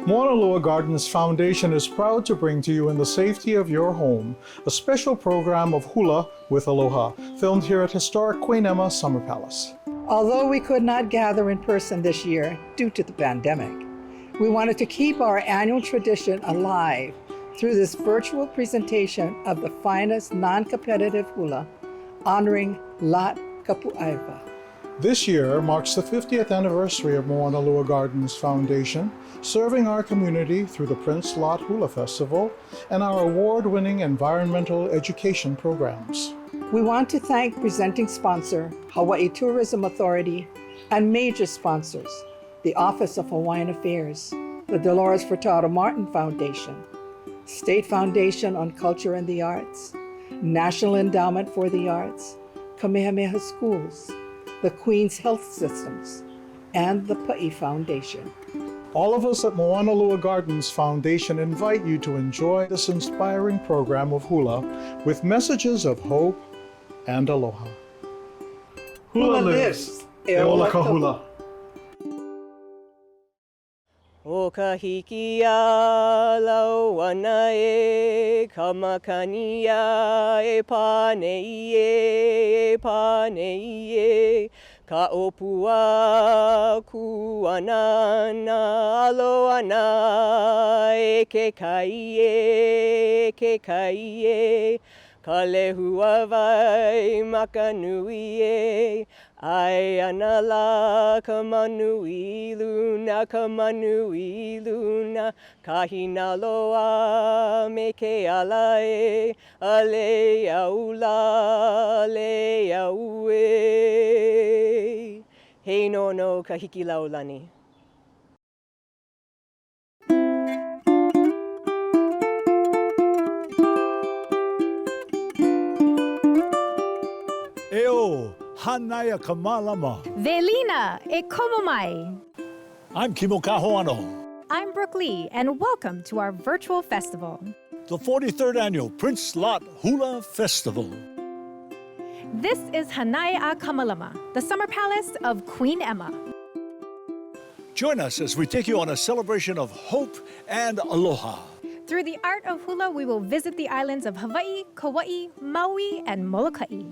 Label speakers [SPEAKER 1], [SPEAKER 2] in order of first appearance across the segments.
[SPEAKER 1] Moanalua Gardens Foundation is proud to bring to you in the safety of your home a special program of Hula with Aloha, filmed here at historic Queen Emma Summer Palace.
[SPEAKER 2] Although we could not gather in person this year due to the pandemic, we wanted to keep our annual tradition alive through this virtual presentation of the finest non-competitive hula honoring Lat Kapu'aiwa.
[SPEAKER 1] This year marks the 50th anniversary of Moanalua Gardens Foundation, serving our community through the Prince Lot Hula Festival and our award-winning environmental education programs.
[SPEAKER 2] We want to thank presenting sponsor, Hawaii Tourism Authority, and major sponsors, the Office of Hawaiian Affairs, the Dolores Furtado Martin Foundation, State Foundation on Culture and the Arts, National Endowment for the Arts, Kamehameha Schools, the Queen's Health Systems, and the Pa'i Foundation.
[SPEAKER 1] All of us at Moanalua Gardens Foundation invite you to enjoy this inspiring program of hula with messages of hope and aloha.
[SPEAKER 2] Hula lives! E ola ka hula!
[SPEAKER 3] O ka hiki a lau ana e, ka makania e pānei e, ka opua ku ana na alo ana e ke kai e, ka lehua vai makanui e, ai ana la ka manui luna, ka hina loa me ke ala e, a le au la, le au e. Hei no ka hiki laulani.
[SPEAKER 4] Eo, hanaya kamalama.
[SPEAKER 5] Velina, e komo mai.
[SPEAKER 4] I'm Kimo Kahoano.
[SPEAKER 5] I'm Brooke Lee, and welcome to our virtual festival.
[SPEAKER 4] The 43rd Annual Prince Lot Hula Festival.
[SPEAKER 5] This is Hanai a Kamalama, the summer palace of Queen Emma.
[SPEAKER 4] Join us as we take you on a celebration of hope and aloha.
[SPEAKER 5] Through the art of hula, we will visit the islands of Hawaii, Kauai, Maui, and Molokai.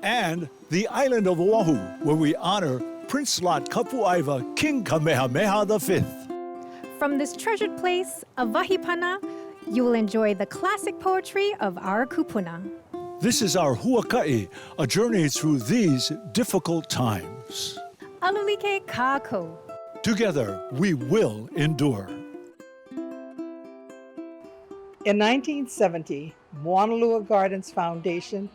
[SPEAKER 4] And the island of Oahu, where we honor Prince Lot Kapu'aiwa King Kamehameha V.
[SPEAKER 5] From this treasured place of Wahipana, you will enjoy the classic poetry of our kupuna.
[SPEAKER 4] This is our huaka'i, a journey through these difficult times.
[SPEAKER 5] Alulike kākou.
[SPEAKER 4] Together, we will endure.
[SPEAKER 2] In 1970, Moanalua Gardens Foundation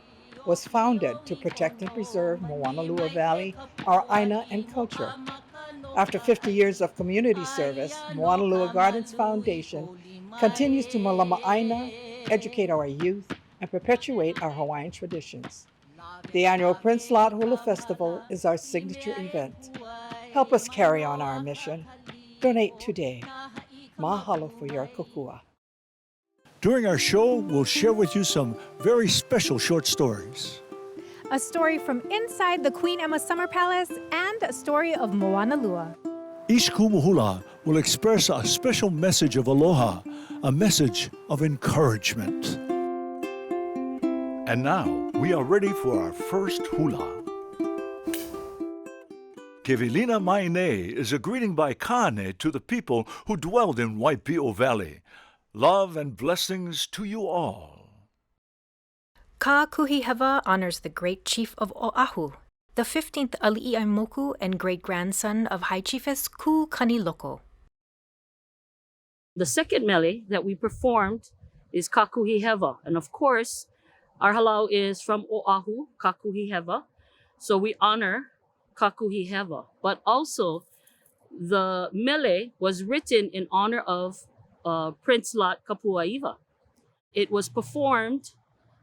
[SPEAKER 2] was founded to protect and preserve Moanalua Valley, our aina and culture. After 50 years of community service, Moanalua Gardens Foundation continues to malama aina, educate our youth, and perpetuate our Hawaiian traditions. The annual Prince Lot Hula Festival is our signature event. Help us carry on our mission. Donate today. Mahalo for your kokua.
[SPEAKER 4] During our show, we'll share with you some very special short stories.
[SPEAKER 5] A story from inside the Queen Emma Summer Palace and a story of Moanalua.
[SPEAKER 4] Each kumu hula will express a special message of aloha, a message of encouragement.
[SPEAKER 6] And now, we are ready for our first hula. Kevilina Maine is a greeting by Kane to the people who dwelled in Waipio Valley. Love and blessings to you all.
[SPEAKER 5] Ka Kuhiheva honors the great chief of Oahu, the 15th Ali'i and great-grandson of High Chiefess Ku Kaniloko.
[SPEAKER 7] The second mele that we performed is Ka Kuhiheva. And of course, our Hālau is from Oahu, Ka Kuhiheva. So we honor Ka Kuhiheva. But also, the mele was written in honor of Prince Lot Kapu'aiwa. It was performed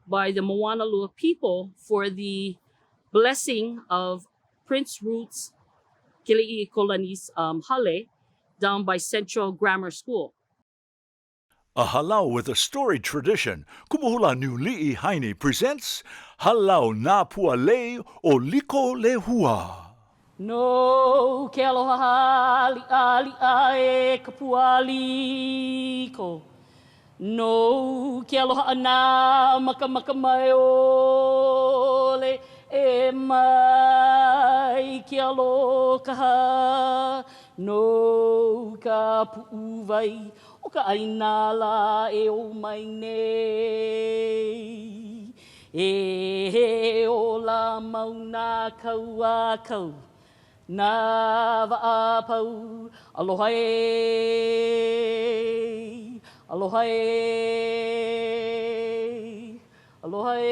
[SPEAKER 7] by the Moanalua people for the blessing of Prince Ruth's Keali'ika'apunihonua Hale down by Central Grammar School.
[SPEAKER 6] A Hālau with a storied tradition, Kumuhula Niuli'i Haini presents Hālau na Pualei O Likolehua.
[SPEAKER 7] No ke aloha ali'a e ka Pua ko. No ke aloha ana maka mai ole e mai ke aloha. No ka pu'uwai o ka ainala e o mai nei. E o la mauna kaua kau. Nā wa'apau, aloha e, aloha e, aloha e.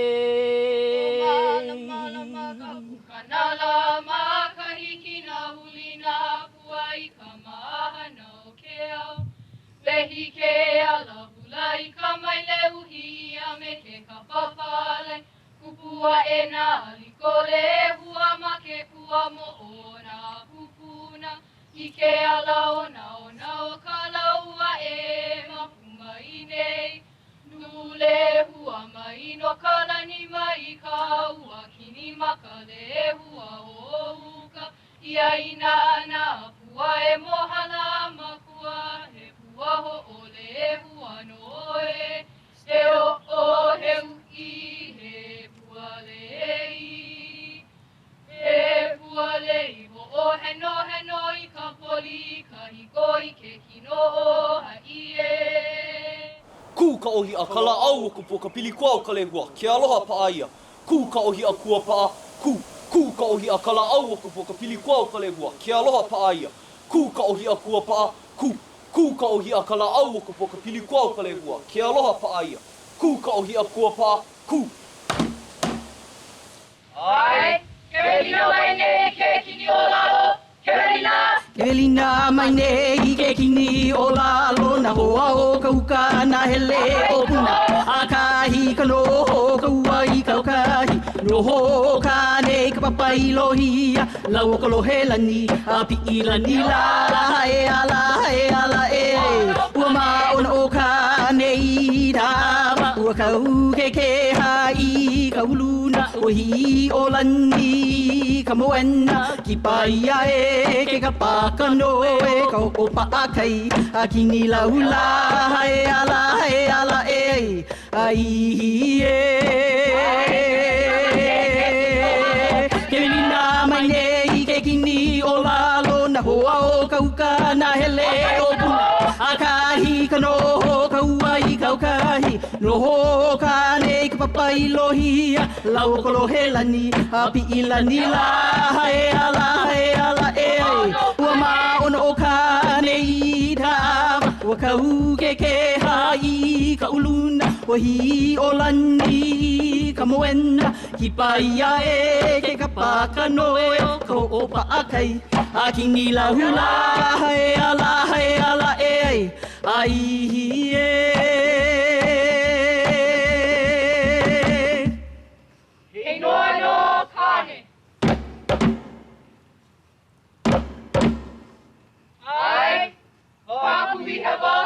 [SPEAKER 8] Kanala makahiki na huli na pua I ka mahana o ke au. Wehi ke ala hula I ka mai leuhi a me ke ka papale. Kupua e na likolehua ma ke pua mo o na pupuna. I ke ala o na o ka laua e mapuma I nei. Nulehua mai no ka lani mai ka ua kini maka lehua o uka. Ia ina na pua e mohala makua he pua ho o lehua no e. E o heu I he pualei. E pualei ho o heno I ka poli ka hiko I ke kino o hai e.
[SPEAKER 9] Ku ka ohi a kala au o kupo ka pilikua o ka lehua. Ke aloha paaia. Ku ka ohi a kua paa. Ku ka ohi a kala au o kupo ka pilikua o ka lehua. Ke aloha paaia. Ku ka ohi a kua paa. Ku ka ohi a kala au o kupo ka pilikua o ka lehua. Ke aloha paaia. Ku ka ohi a kua paa. Ku.
[SPEAKER 8] Ai, Kevelina mai nei ke kini o lalo. Kevelina.
[SPEAKER 10] Kevelina mai nei ke kini o lalo. Na hoa o ka uka na hele o puna. A kahi ka noho ka ua I ka kahi. Noho ka nei ka papai lohia. Lau o ka lohelani a pi lani la e ala e. Ua maona o ka nei dama. Ua ka uke ke hai ka uluna. O hi o lani ka moena. Ki paia e ke ka pakano e. Ka o paakai a kini la hula e ala e. Ai e. Kevelina mai nei ke kini o lalo. Na hoa o ka uka na hele o puna. A kahi ka noho ka ua I ka kahi. Noho ka nei ka papai lohia. Lau o ka lohelani a pi lani la e ala e. Ua maona o ka nei dama. Ua ka uke ke hai ka uluna. Ua hi o lani ka moena. Ki paia e ke ka pakano e o ka o paakai. A kini la hula e ala e. Ai e.
[SPEAKER 8] Hei noa no kane. Ai, kakuhi hewa.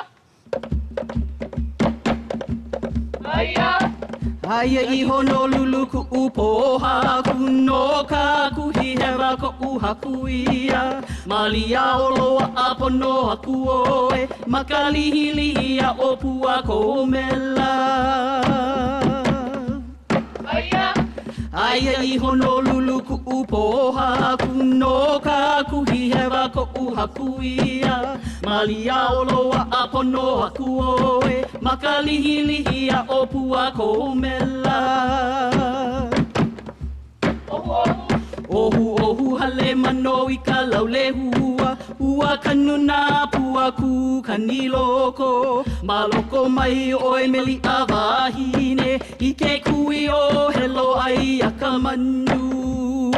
[SPEAKER 8] Aia.
[SPEAKER 10] Aia I Honolulu ku upoha kuno ka kuhi hewa ko uhakuia. Malia o loa a pono aku oe. Makalihiliia o pua ko mela.
[SPEAKER 8] Aia.
[SPEAKER 10] Aia I Honolulu ku upoha kuno ka kuhi hewa ko uhakuia. Malia o loa a pono aku oe. Makalihiliia o pua ko mela. Ohu hale mano I ka lau lehua. Ua kanu na pua ku kaniloko. Maloko mai oe meli a wahine. I ke kui o helo ai a ka manu.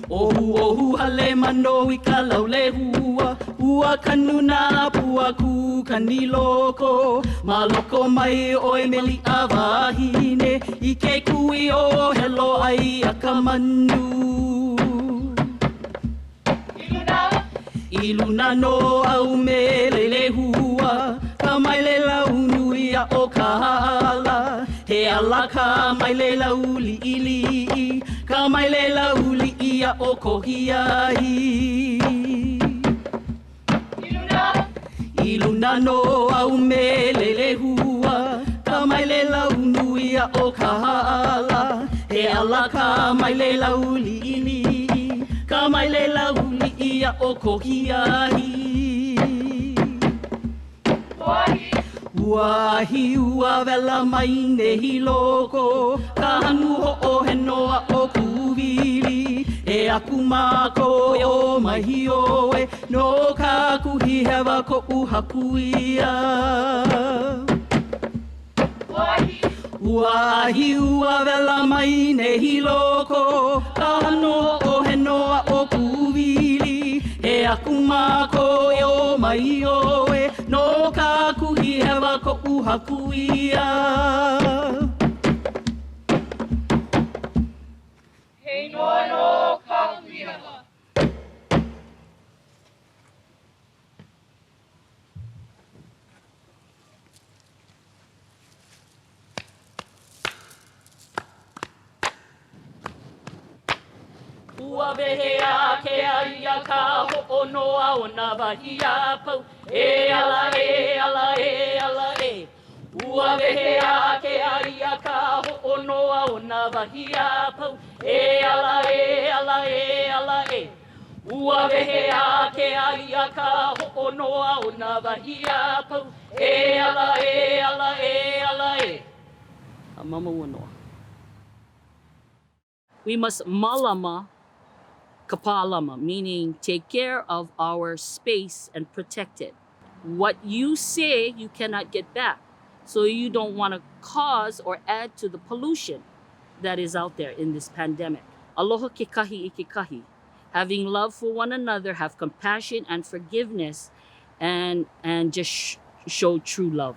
[SPEAKER 10] Ohu hale mano I ka lau lehua. Ua kanu na pua ku kaniloko. Maloko mai oe meli a wahine. I ke kui o helo ai a ka manu. Iluna no au me lehua. Ka mai le lau nui a o Kāhala. He ala ka mai le lauli ili, ka mai le lauli ia o kohiai. Iluna no au me le lehua, ka mai le launu ia o Kāhala. He ala ka mai le lauli ili, ka mai le lauli ia o kohiai. Wahi ua vela mai nehi loko, ka hanu ho'o he noa o kuvili. E aku mako o mahi oe, no ka kuhi hewa ko uhapuia. Wahi ua vela mai nehi loko, ka hanu ho'o he noa o kuvili. E aku mako o mahi oe, no ka kuhi hewa ko uhapuia.
[SPEAKER 8] Hei noa no ka kuhi hewa.
[SPEAKER 7] Ua wehea ke aia ka ho'o noa o nā wahia pau. E ala e ala e ala e. Ua wehea ke aia ka ho'o noa o nā wahia pau. E ala e ala e ala e. Ua wehea ke aia ka ho'o noa o nā wahia pau. E ala e ala e ala e. A mama ua noa. We must malama kapalama, meaning take care of our space and protect it. What you say, you cannot get back. So you don't want to cause or add to the pollution that is out there in this pandemic. Aloha ke kahi I ke kahi. Having love for one another, have compassion and forgiveness, and just show true love.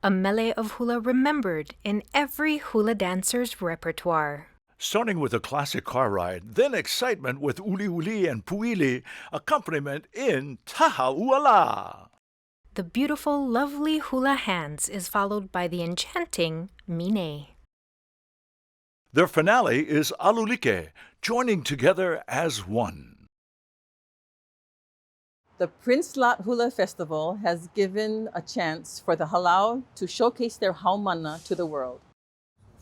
[SPEAKER 5] A mele of hula remembered in every hula dancer's repertoire.
[SPEAKER 6] Starting with a classic car ride, then excitement with uli uli and puili, accompaniment in tahauala.
[SPEAKER 5] The beautiful, lovely hula hands is followed by the enchanting mine.
[SPEAKER 6] Their finale is alulike, joining together as one.
[SPEAKER 11] The Prince Lot Hula Festival has given a chance for the Hālau to showcase their haumana to the world.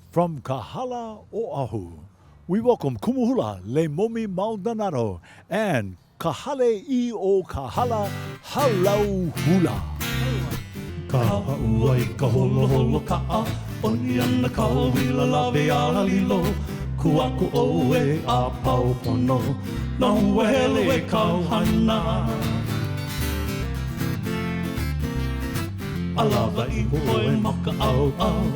[SPEAKER 4] From Kāhala Oahu, we welcome Kumuhula Le Momi Maldonado and Kahale o Kāhala Hālau Hula.
[SPEAKER 12] Kahauai ka holo holo ka'a, oni ana ka wila lawe a lilo, kuaku oe a paupono, na huele e kauhana. Alawa I hoe maka au au,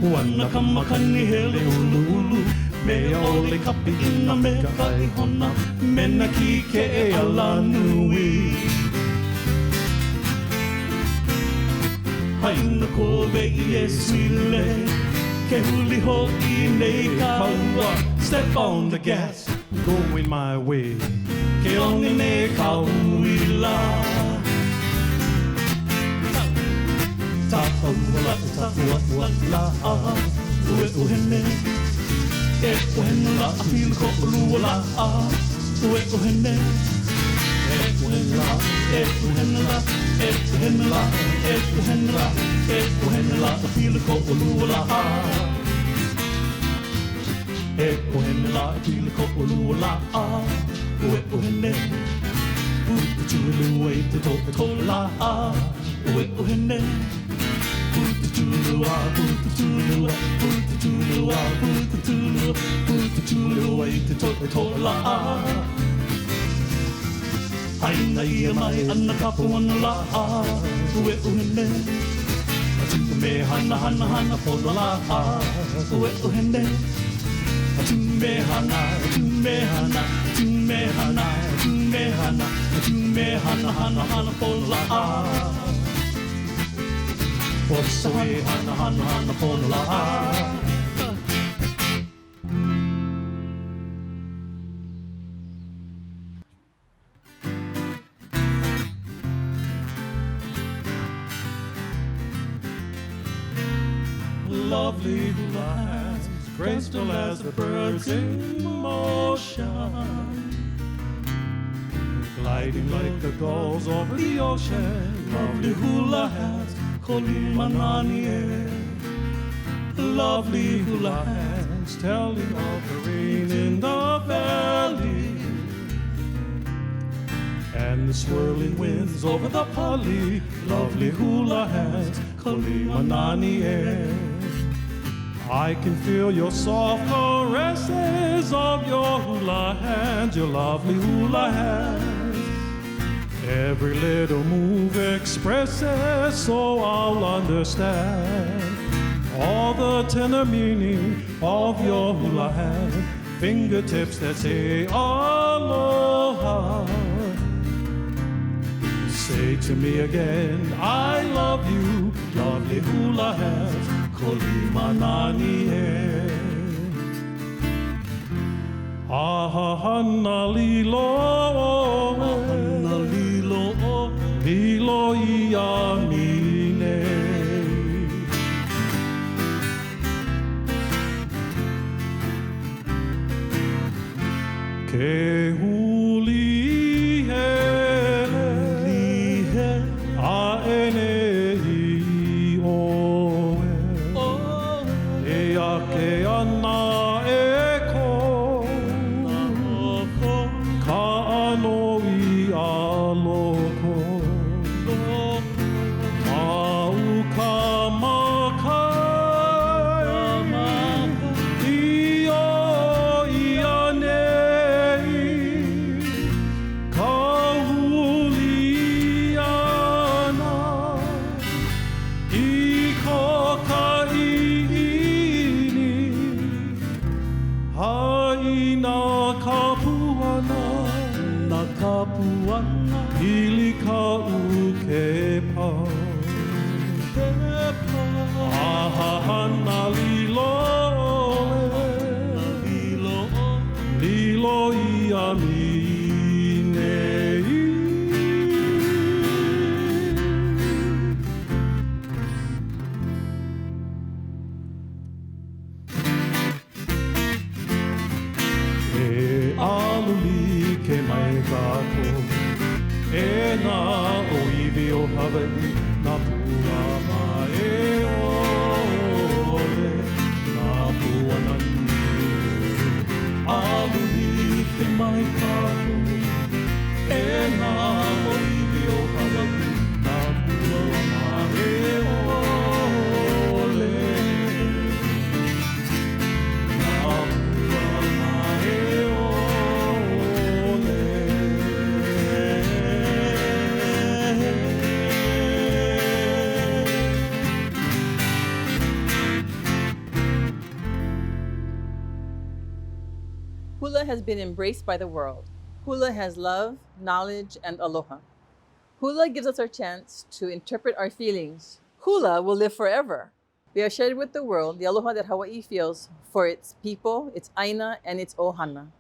[SPEAKER 12] Wana kamakani hele ulu ulu, mea ole kapi ina me kai hona, mena ki ke e ala nui. Haina kowe I e suile, ke huli ho I nei kaua. Step on the gas, going my way, ke ongi ne kauila. Tahauala, tahauala, ue uhene. E uhene la, a pili ko uluala, ue uhene. E uhene la, e uhene la, e uhene la, e uhene la, e uhene la, a pili ko uluala. E uhene la, a pili ko uluala, ue uhene. Puta tulu e te toka tola, ue uhene. Puta tulua, puta tulua, puta tulua, puta tulua, puta tulua I te toka tola. Aina ia mai ana kapu ana la, ue uhene. Atu me hana hana hana pola la, ue uhene. Atu me hana, atu me hana, atu me hana, atu me hana, atu me hana hana hana pola. Posoe hana hana hana pola. lovely hula hands, graceful as the birds in motion. Gliding like the gulls over the ocean, lovely hula hands, Kolimananie. Lovely hula hands, telling of the rain in the valley, and the swirling winds over the pali. Lovely hula hands, Kolimananie. I can feel your soft caresses of your hula hands, your lovely hula hands. Every little move expresses, so I'll understand all the tender meaning of your hula hand. Fingertips that say aloha. Say to me again, I love you, lovely hula hands, Kolimananie. Ahana lilo, lilo ia mine. Ke huli he, a ene i oe, e a ke ana e ko, ka ano i a loko, mau ka makai, i o i a nei, ka huli ana, i ko ka iini, haina ka puana, na ka puana, ili ka uke pa. Ahana lilo, lilo ia minei. E aluli ke mai kako, e nā o iwi o Hawaii, nā pua mai ole, nā pua nani. Aluli ke mai kako, e nā o iwi o Hawaii, nā pua mai ole, nā pua mai
[SPEAKER 11] Hula has been embraced by the world. Hula has love, knowledge, and aloha. Hula gives us our chance to interpret our feelings. Hula will live forever. We have shared with the world the aloha that Hawaii feels for its people, its aina, and its ohana.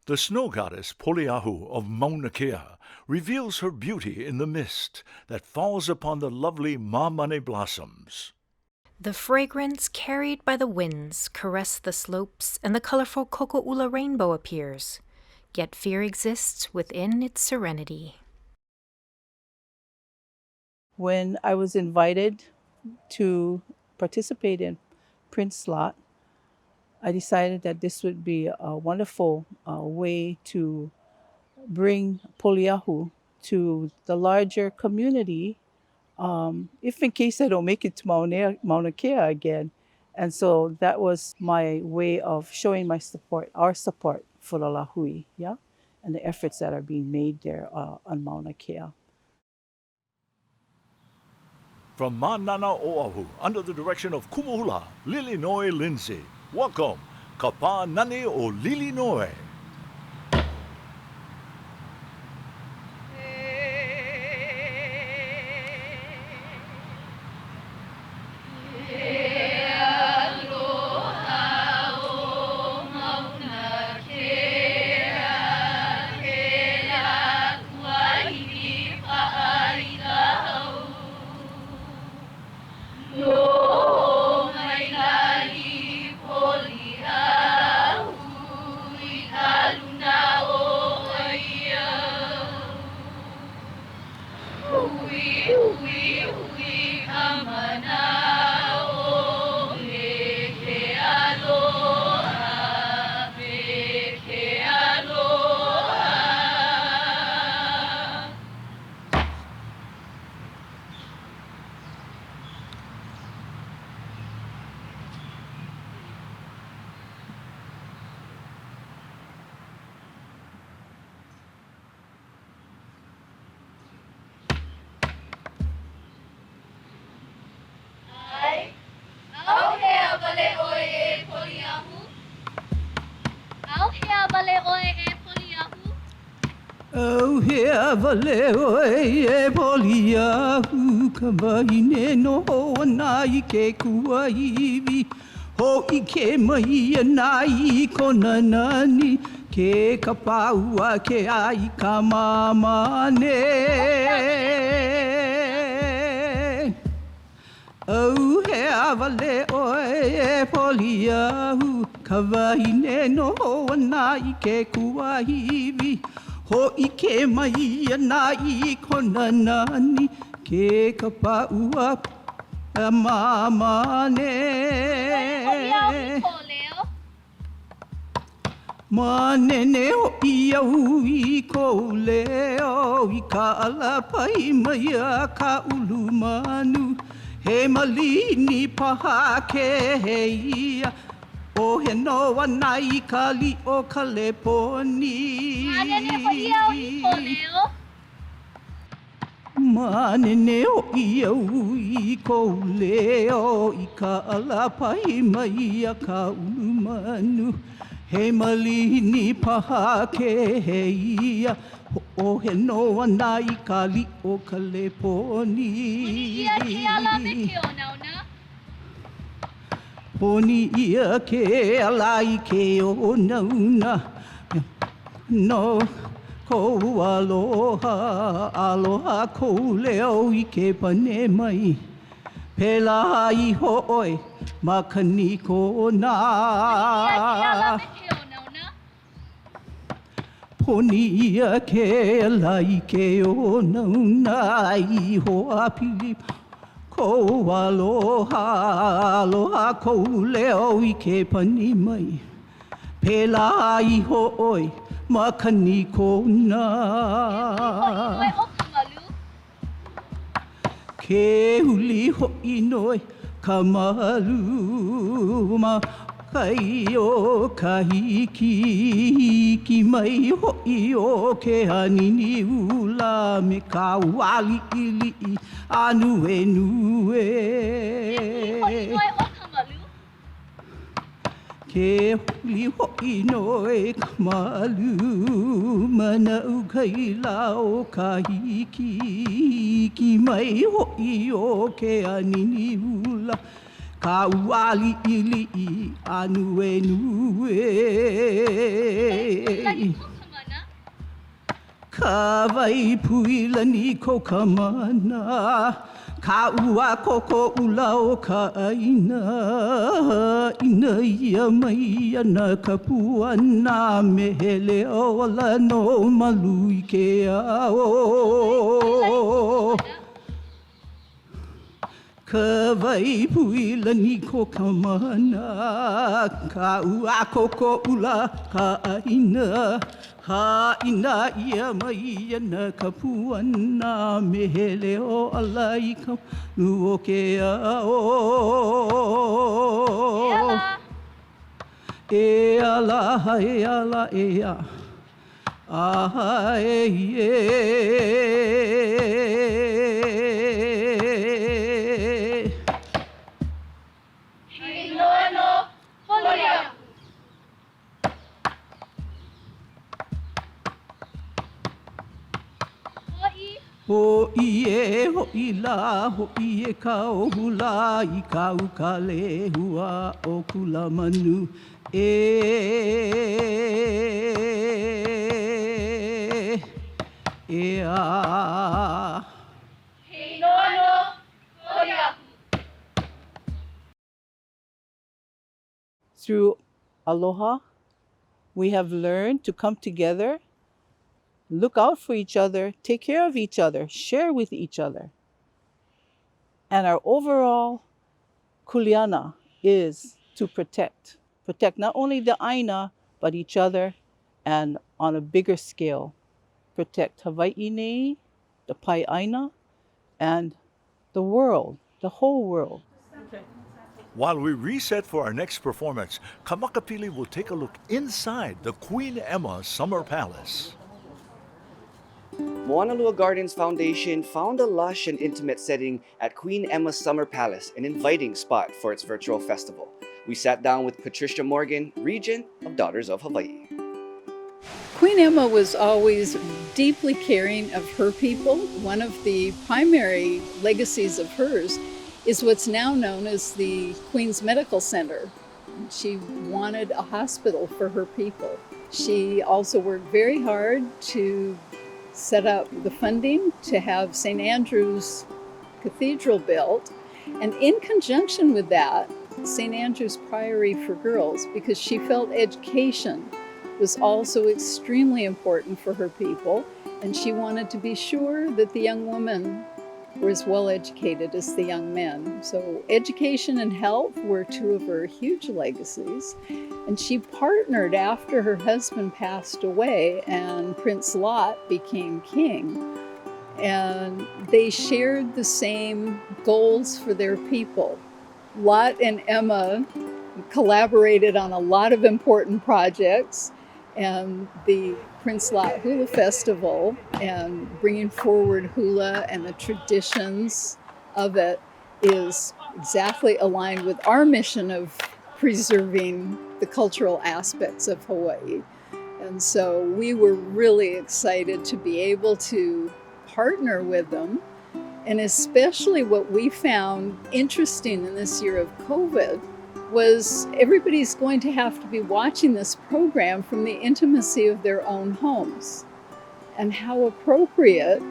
[SPEAKER 6] The snow goddess Poliahu of Mauna Kea reveals her beauty in the mist that falls upon the lovely mamane blossoms.
[SPEAKER 5] The fragrance carried by the winds caress the slopes, and the colorful koko'ula rainbow appears. Yet fear exists within its serenity.
[SPEAKER 2] When I was invited to participate in Prince Slot, I decided that this would be a wonderful way to bring Poliahu to the larger community, if in case I don't make it to Mauna Kea again. And so that was my way of showing my support, our support for the Lahui, yeah, and the efforts that are being made there on Mauna Kea.
[SPEAKER 6] From Manana Oahu, under the direction of Kumuhula, Lilinoe Lindsay, welcome, Pā Nani O Lilinoe.
[SPEAKER 8] No.
[SPEAKER 10] Oh, hea vale oe e poli ahu ka wahine no ana I ke kuaiwi ho I ke mai ana I kona nani ke ka paua ke ai ka mamane Oh, hea vale oe e poli ahu ka wahine no ana I ke kuaiwi Ho I ke mai ana I kona nani ke ka paua a mamane Manene ho I au I kou leo I ka ala pai mai a ka ulu manu He malini paha ke he ia O he no ana I ka li o Kaleipuaimilia Manene o I au I kou leo I ka ala pai mai a ka ulu manu He malini paha ke he ia O he no ana I ka li o Kaleipuaimilia Poni ia ke alai ke o nauna No ko aloha Aloha ko leo I ke pane mai Pela I ho'oi makani ko nā Poni ia ke alai ke o nauna I hoa pili Ko aloha, aloha ko leo I ke pani mai Pela I ho'oi makani ko nā Ke huli ho'i noi ka malu ma Kai o ka hiki mai ho'i o ke hanini ula Me ka wali ili anu e nue Ke huli ho'i noi ka malu Mana kai lao ka hiki mai ho'i o ke hanini ula Ka Pua Ali'i anu e nue Ka vai puilani ko ka mana Ka ua koko ula o ka aina Ina ia mai ana ka puana Me hele o ala no malu I ke ao Ka vai puilani ko ka mana Ka ua koko ula ka aina Ha ina ia mai ana ka puana Me hele o ala I ka luo ke ao E ala, e ala, e a Ah, e Ho I la, ho I kau hula I kau ka lehua o kula manu a
[SPEAKER 11] Through aloha, we have learned to come together, look out for each other, take care of each other, share with each other. And our overall kuleana is to protect not only the aina, but each other, and on a bigger scale, protect Hawaii nei, the pai aina, and the world, the whole world.
[SPEAKER 6] While we reset for our next performance, Kamakapili will take a look inside the Queen Emma Summer Palace.
[SPEAKER 13] Moanalua Gardens Foundation found a lush and intimate setting at Queen Emma's Summer Palace, an inviting spot for its virtual festival. We sat down with Patricia Morgan, Regent of Daughters of Hawaii.
[SPEAKER 14] Queen Emma was always deeply caring of her people. One of the primary legacies of hers is what's now known as the Queen's Medical Center. She wanted a hospital for her people. She also worked very hard to set up the funding to have St. Andrew's Cathedral built, and in conjunction with that, St. Andrew's Priory for girls, because she felt education was also extremely important for her people, and she wanted to be sure that the young women were as well educated as the young men. So education and health were two of her huge legacies. And she partnered after her husband passed away and Prince Lot became king. And they shared the same goals for their people. Lot and Emma collaborated on a lot of important projects, and the Prince Lot Hula Festival and bringing forward hula and the traditions of it is exactly aligned with our mission of preserving the cultural aspects of Hawaii. And so we were really excited to be able to partner with them. And especially what we found interesting in this year of COVID was everybody's going to have to be watching this program from the intimacy of their own homes. And how appropriate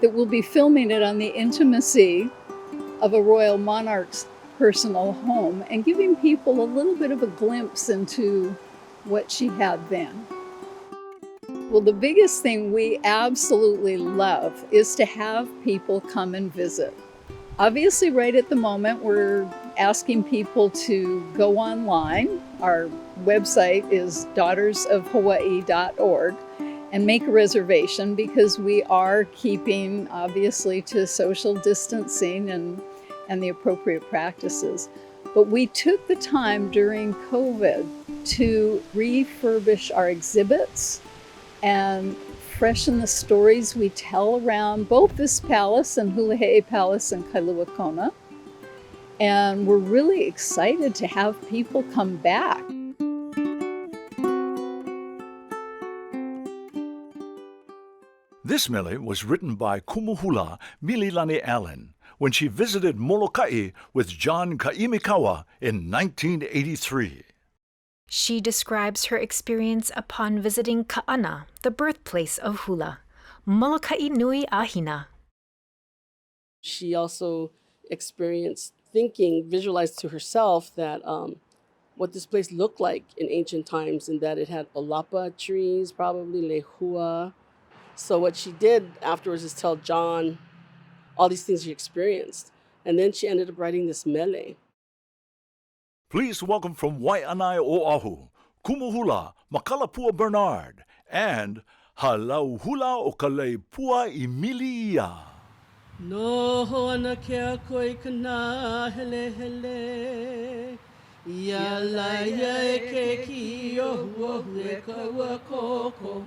[SPEAKER 14] that we'll be filming it on the intimacy of a royal monarch's personal home and giving people a little bit of a glimpse into what she had then. Well, the biggest thing we absolutely love is to have people come and visit. Obviously, right at the moment, we're asking people to go online. Our website is daughtersofhawaii.org and make a reservation because we are keeping, obviously, to social distancing and the appropriate practices. But we took the time during COVID to refurbish our exhibits and freshen the stories we tell around both this palace and Hula Palace in Kailua Kona. And we're really excited to have people come back.
[SPEAKER 6] This mele was written by Kumuhula Mililani Allen when she visited Molokai with John Kaimikawa in 1983.
[SPEAKER 5] She describes her experience upon visiting Ka'ana, the birthplace of hula. Molokai nui ahina.
[SPEAKER 15] She also experienced visualized to herself that what this place looked like in ancient times, and that it had olapa trees, probably Lehua. So what she did afterwards is tell John all these things she experienced. And then she ended up writing this mele.
[SPEAKER 6] Please welcome from Waianae Oahu, Kumuhula Makalapua Bernard, and Hālau Hula o Kaleipuaimilia.
[SPEAKER 10] No hoana ke a koe kana hele hele. Ia laia e ke ki ohu ohu e kaua koko.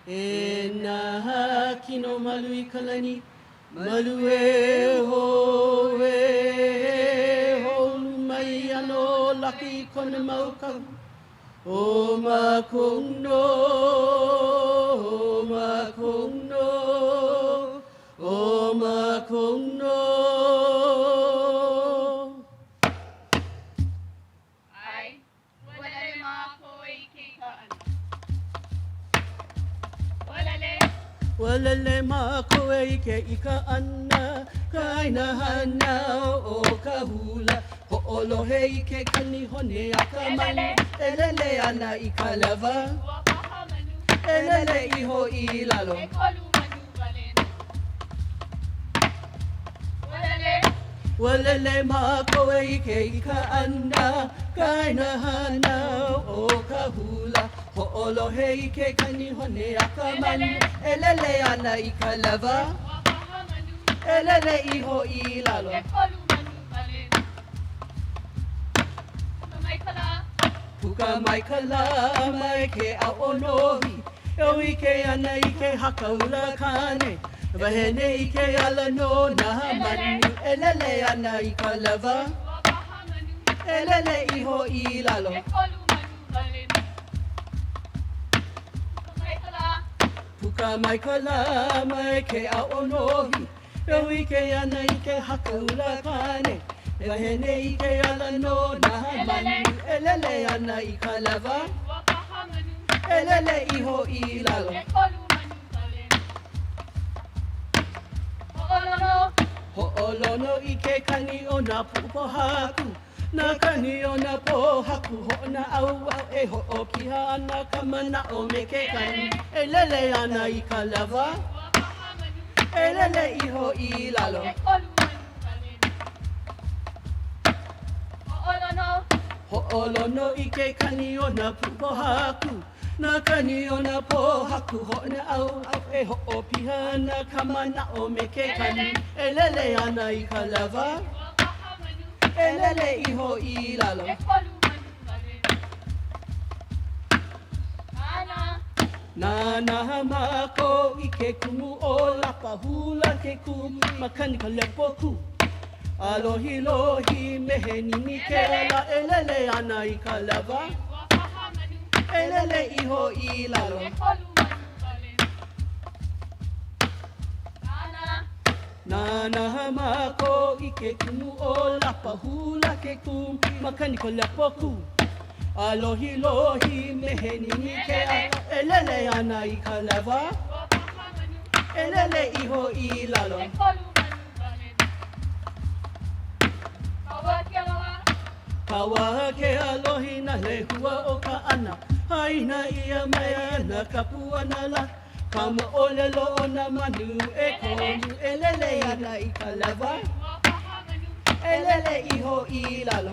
[SPEAKER 10] E nā kino malu I kalani, malu e ho lumai ano laki kona maukau. O makono, o makono, o makono.
[SPEAKER 8] Ai, walale mako I ke ka'ana. Walale.
[SPEAKER 10] Walale mako I ke ka'ana, kaina hana o ka hula. Ho'olohe I ke kani hone a ka mani, elele ana I ka lava. Elele iho I lalo. Walele mako I ke ka'ana, kaina hana o ka hula. Ho'olohe I ke kani hone a ka mani, elele ana I ka lava. Elele iho I lalo. Puka mai kala mai ke a onohi, Ewi ke ana I ke hakaula kane. Wahene I ke ala no na manu, elele ana I ka lava. Elele iho I lalo. Ka mai ka la mai ke a onohi. E hui ke ana I ke hakaula kane. E wahene I ke ala no na manu. E lele ana I ka lava. E lele iho I lalo. Ho'olono I ke kani o na pupohaku. Na kani o na pohaku ho na au au e ho'okiha ana ka mana o me ke kani. E lele ana I ka lava. E lele iho I lalo. Ho'olono I ke kani o na pupohaku. Na kani o na pohaku ho na au au e ho'okiha ana ka mana o me ke kani. E lele ana I ka lava. E lele iho I lalo. Nana mako I ke kumu o lapa hula ke kumu makani Kaleipuaimilia. Alohi lohi mehe nimi ke ala e lele ana I ka lava. E lele iho I lalo. Nana mako I ke kumu o lapa hula ke kumu makani Kaleipuaimilia. Alohi lohi mehe nimi ke ala e lele ana I ka lava. E lele iho I lalo. Kawa ke alohi na lehua o ka ana. Haina ia mea na ka puanala. Kama olelo o na manu e komu. E lele ana I ka lava. E lele iho I lalo.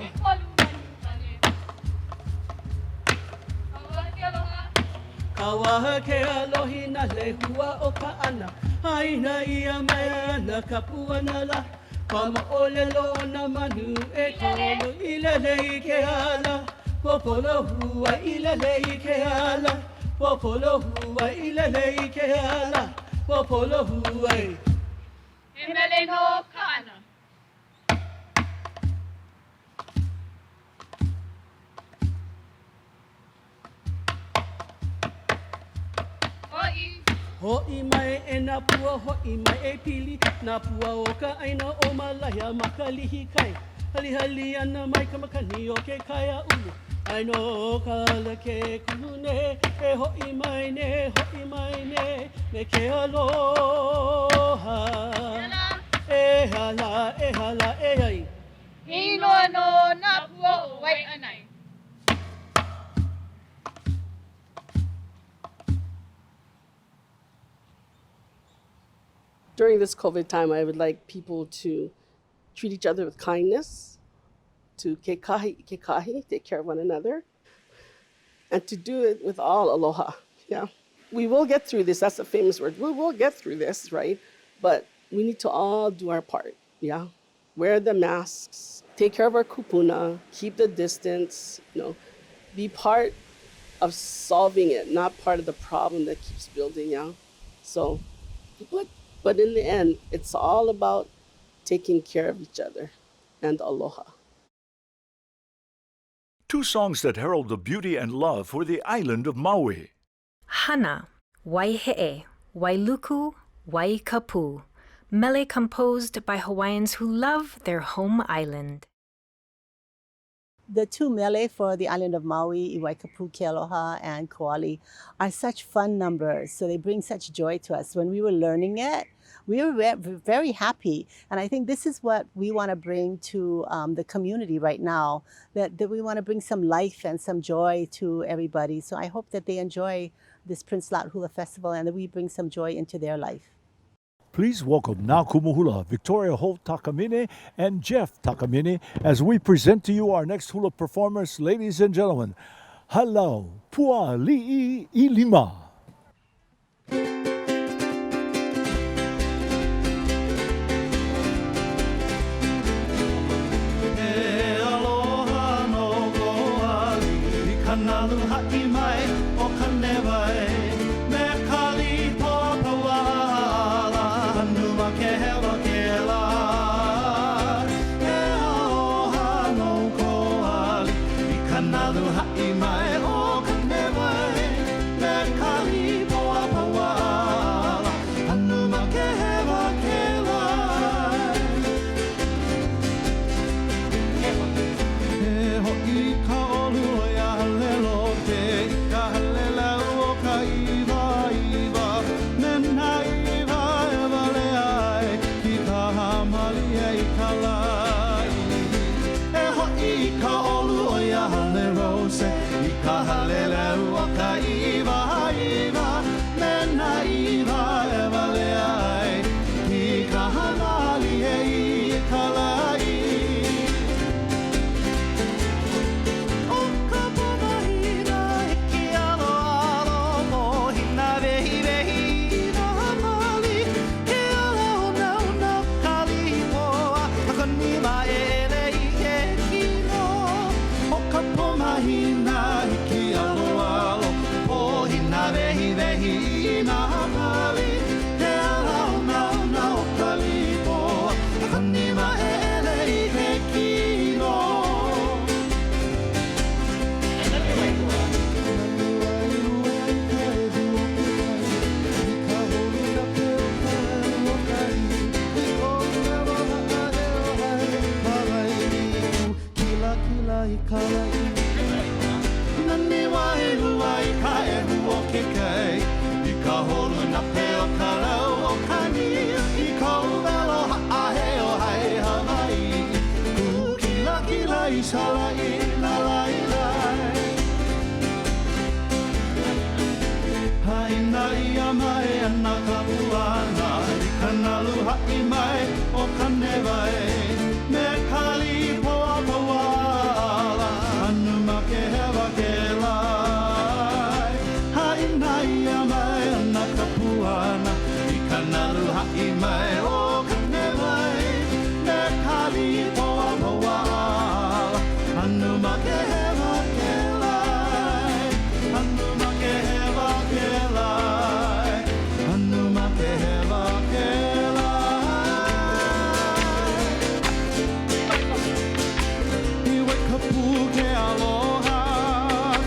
[SPEAKER 10] Kawa ke alohi na lehua o ka ana. Haina ia mea na ka puanala. Kama olelo o na manu e komu. I lele I ke ala. Popolo hua I lele I ke ala. Popolo hua I lele I ke ala. Popolo hua
[SPEAKER 8] Himele no kana.
[SPEAKER 10] Ho'i mai e nā pua, ho'i mai e pili. Nā pua o ka aina o malaya makalihi kai. Hali hali ana mai ka makani o ke kai a ulu. Aino o ka ala ke kulune. E ho'i mai ne, me ke aloha. E hala, e hala, e ai.
[SPEAKER 8] Hino no nā pua o wai anai.
[SPEAKER 15] During this COVID time, I would like people to treat each other with kindness, to ke kahi, take care of one another, and to do it with all aloha. Yeah, we will get through this. That's a famous word. We will get through this, right? But we need to all do our part. Yeah, wear the masks, take care of our kupuna, keep the distance. Be part of solving it, not part of the problem that keeps building. Yeah, so. But in the end, it's all about taking care of each other and aloha.
[SPEAKER 6] Two songs that herald the beauty and love for the island of Maui.
[SPEAKER 5] Hana, Waihe'e, Wailuku, Waikapu, mele composed by Hawaiians who love their home island.
[SPEAKER 16] The two mele for the island of Maui, Iwaikapu, Kealoha, and Koali, are such fun numbers. So they bring such joy to us. When we were learning it, we were very happy. And I think this is what we want to bring to the community right now, that we want to bring some life and some joy to everybody. So I hope that they enjoy this Prince Lot Hula Festival and that we bring some joy into their life.
[SPEAKER 4] Please welcome Nā Kumuhula, Victoria Holt Takamine and Jeff Takamine as we present to you our next hula performers. Ladies and gentlemen, Hālau, Pua Ali'i Ilima.
[SPEAKER 12] Mai o ka me mai, me ka li poa poa. hina hiki aloha alo Pohina vehi vehi I nā pali He alau nau nau Kalipohe Kanima e ele I he kino Nani wailu ai ka e huo ke kei I ka holu na peo ka lau o ka ni I kou velo haahe o hai Hawaii Ku kila kila I sala I na lai lai Haina ia mai ana ka puana I ka nalu hai mai o ka nevai Me Kalipohe Poala Anu ma ke hewa ke lai Haina ia mai ana ka puana I ka nalu hai mai o ka nevai Me Kalipohe Poala Anu ma ke hewa ke lai Anu ma ke hewa ke lai Anu ma ke hewa ke lai Puke aloha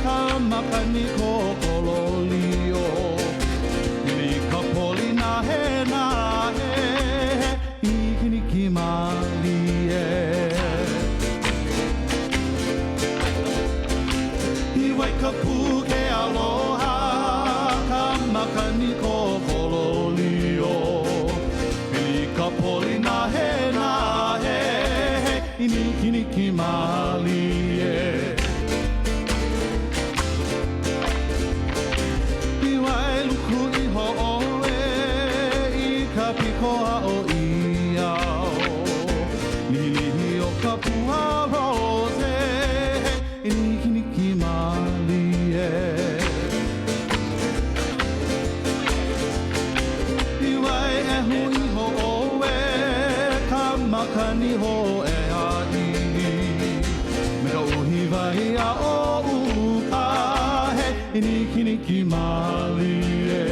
[SPEAKER 12] ka makani kokololio Ili ka poli na he Ikini ki malie Iwai ka puke aloha ka makani kokololio Ili ka poli na he Ikini ki malie Iwai luku I ho'oe I ka pikoa o iao Lilihi o ka pua rose Ikini ki malie Iwai ehu I ho'oe ka makani ho'e Ia o ukahe Ikini ki malie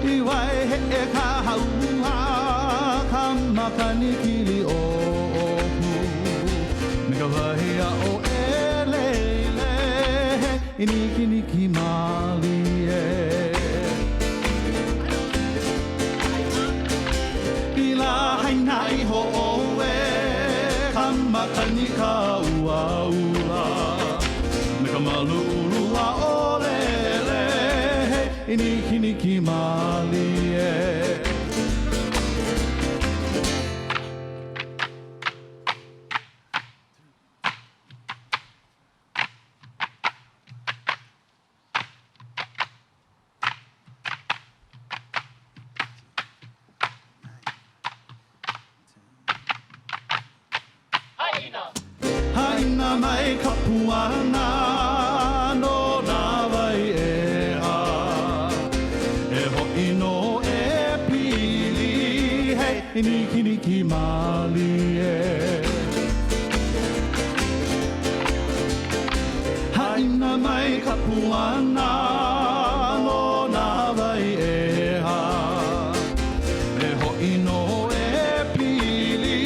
[SPEAKER 12] Iwai he e ka haua Ka makani kili o ohu Mika wahia o eleile Ikini ki malie Ila haina I ho'oe Makani ka ua Me ka malu ulua o lele Ikini ki malie Haina mai ka puana no nā wai e ha E ho'i no e pili hei Ikini ki malie Haina mai ka puana no nā wai e ha E ho'i no e pili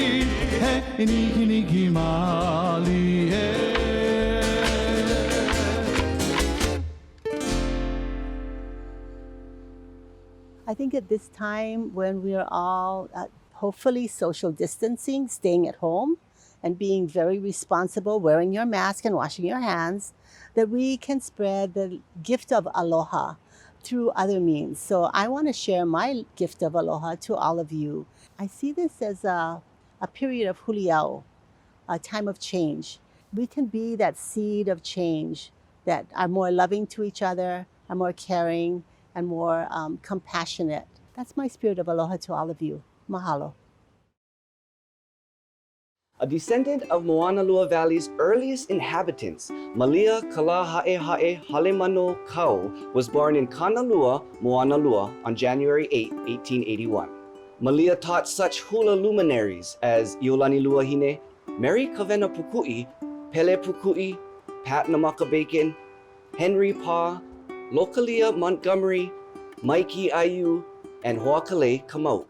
[SPEAKER 12] hei Ikini ki malie
[SPEAKER 16] I think at this time when we are all hopefully social distancing, staying at home, and being very responsible, wearing your mask and washing your hands, that we can spread the gift of aloha through other means. So I want to share my gift of aloha to all of you. I see this as a period of huliau, a time of change. We can be that seed of change that are more loving to each other, are more caring, and more compassionate. That's my spirit of aloha to all of you. Mahalo.
[SPEAKER 13] A descendant of Moanalua Valley's earliest inhabitants, Malia Kalaha'eha'e Halemano Kau was born in Kanalua, Moanalua on January 8, 1881. Malia taught such hula luminaries as Iolani Luahine, Mary Kavena Pukui, Pele Pukui, Pat Namaka Bacon, Henry Pa, Lokalia Montgomery, Mikey Ayu, and Hoakale Kamau.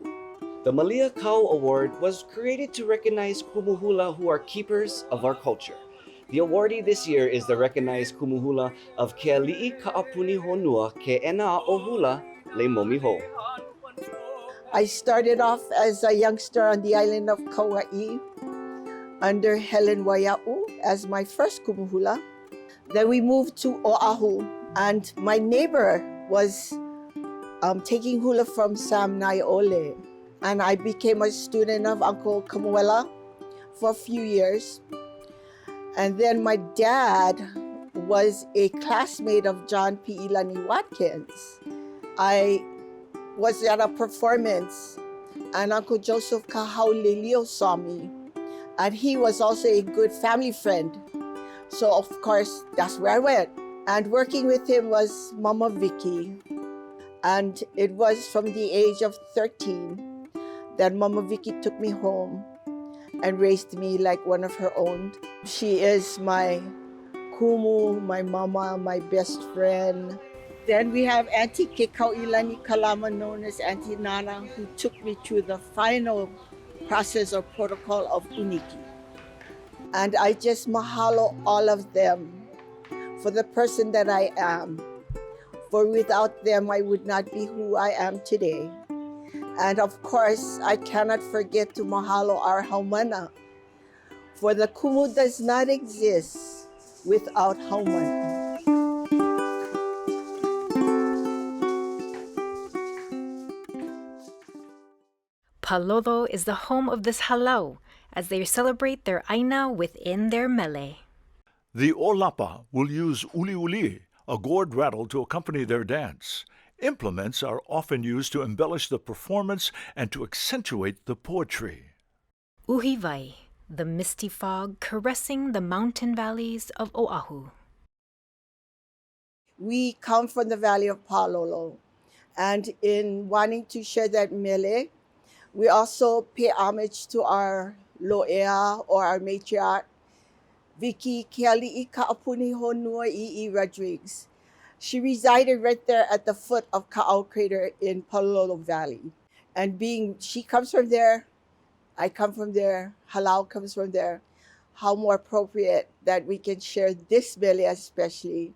[SPEAKER 13] The Malia Kau Award was created to recognize kumu hula who are keepers of our culture. The awardee this year is the recognized kumu hula of Keali'ika'apunihonua Ke'ena o Hula Le Momiho.
[SPEAKER 17] I started off as a youngster on the island of Kauai under Helen Waia'u as my first kumu hula. Then we moved to Oahu, and my neighbor was taking hula from Sam Naiole. And I became a student of Uncle Kamuela for a few years. And then my dad was a classmate of John P. Ilani Watkins. I was at a performance and Uncle Joseph Kahaulelio saw me. And he was also a good family friend. So of course, that's where I went. And working with him was Mama Vicky. And it was from the age of 13 that Mama Vicky took me home and raised me like one of her own. She is my kumu, my mama, my best friend. Then we have Auntie Kekau'ilani Kalama, known as Auntie Nana, who took me through the final process or protocol of uniki. And I just mahalo all of them for the person that I am. For without them, I would not be who I am today. And of course, I cannot forget to mahalo our haumana, for the kumu does not exist without haumana.
[SPEAKER 5] Palolo is the home of this Hālau as they celebrate their aina within their mele.
[SPEAKER 6] The Olapa will use uli uli, a gourd rattle, to accompany their dance. Implements are often used to embellish the performance and to accentuate the poetry.
[SPEAKER 5] Uhiwai, the misty fog caressing the mountain valleys of Oahu.
[SPEAKER 17] We come from the valley of Palolo, and in wanting to share that mele, we also pay homage to our lo'ea or our matriarch, Vicky Keali'ika'apunihonua E. Rodriguez. She resided right there at the foot of Ka'au Crater in Palolo Valley. And she comes from there, I come from there, Hālau comes from there. How more appropriate that we can share this mele especially.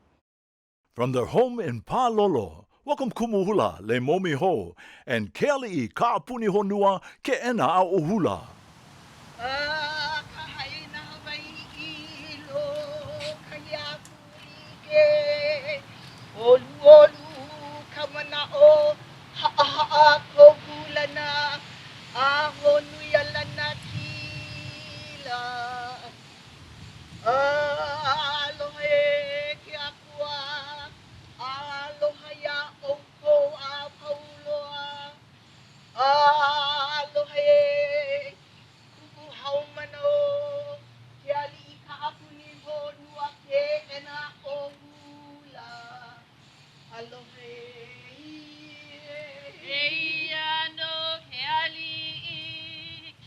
[SPEAKER 6] From their home in Palolo, welcome kumu hula le momiho and Keali'ika'apunihonua Ke'ena o Hula.
[SPEAKER 17] Olu olu kamana o ha'a kogulana ahonu yalana kila aloha ke akua aloha ya oko a pauloa aloha kuku haumano ke ali'ika'apunihonua ke'ena o Hula. Aloha.
[SPEAKER 8] Eiano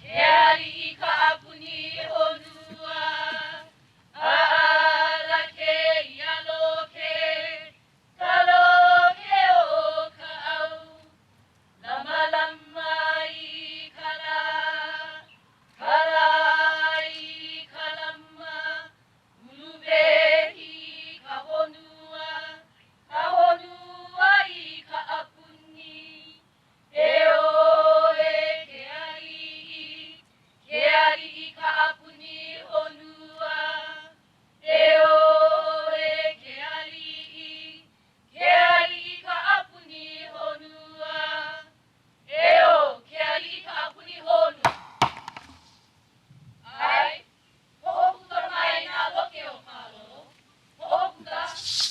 [SPEAKER 8] Keali'ika'apunihonua ala ke ialoke kaloke o ka'au lama lama I kala kala I kalama ulubehi kahonua kahonua I ka'apuni e o e Keali'ika'apunihonua e o e Keali'ika'apunihonua e o Keali'ika'apunihonua ai ho'oputa mai nā loke o Palolo ho'oputa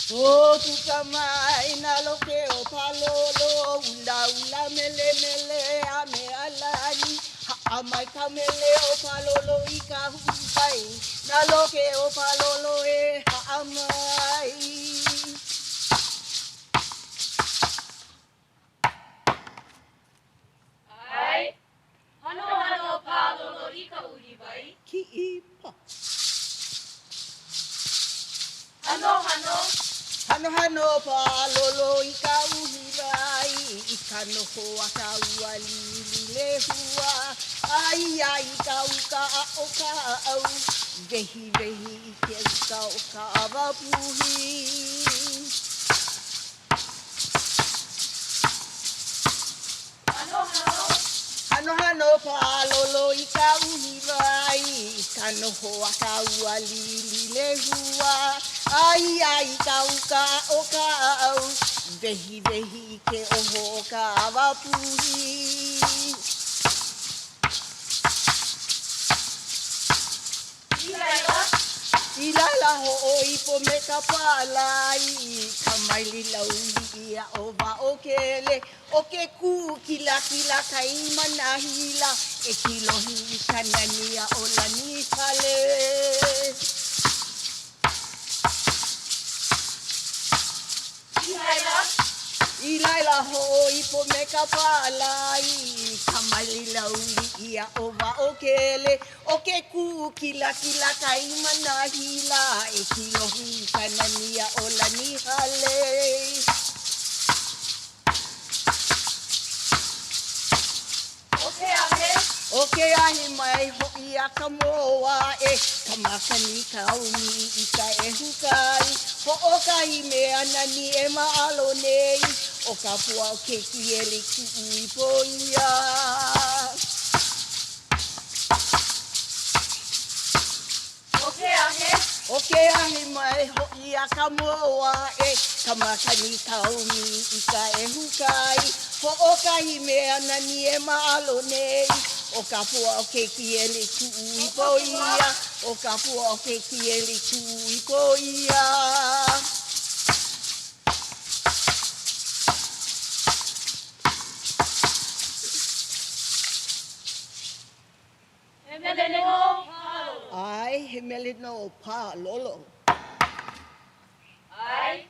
[SPEAKER 17] Ho'oputa mai nā loke o Palolo ula ula mele mele a me alani ha'a mai ka mele o Palolo I ka hupai nā loke o Palolo e ha'a mai.
[SPEAKER 8] ai hano hano Palolo I ka uhiwai
[SPEAKER 10] hi'ipa.
[SPEAKER 8] Hano, hano.
[SPEAKER 10] Hano hano palolo I ka uhirai I ka noho a ka ualili lehua. Ai ai ka uka a o ka au. Vehi vehi I ke uka o ka awapuhi.
[SPEAKER 8] Hano, hano.
[SPEAKER 10] Hano hano palolo I ka uhirai I ka noho a ka ualili lehua. Ai ai ka uka o ka au. Vehi vehi I ke oho o ka awapuhi. Ilaila ho'o ipo me ka palai ka maili lauli ia o wa'okele o ke ku kila kila kai manahila e kilohi I ka nania o lani Hale. Ilaila ho'o ipo me ka palai ka maili lauli ia o wa'okele o ke ku kila kila kai manahila e kilohi ka nania o lani Hale. Okay, ahi mai ho'i a ka moa e ka makani kauni I ka e hukai ho'okahi mea nani e ma'alo nei o ka pua o ke kieli ku'u I poia. Okay, ahi mai ho'i a ka moa e ka makani kauni I ka e hukai ho'okahi mea nani e ma'alo nei o ka pua o ke kieli ku'u I poia. O ka pua o ke kieli ku'u I poia.
[SPEAKER 8] He mele no palo.
[SPEAKER 10] Ai, he mele no pā lolo.
[SPEAKER 8] Ai,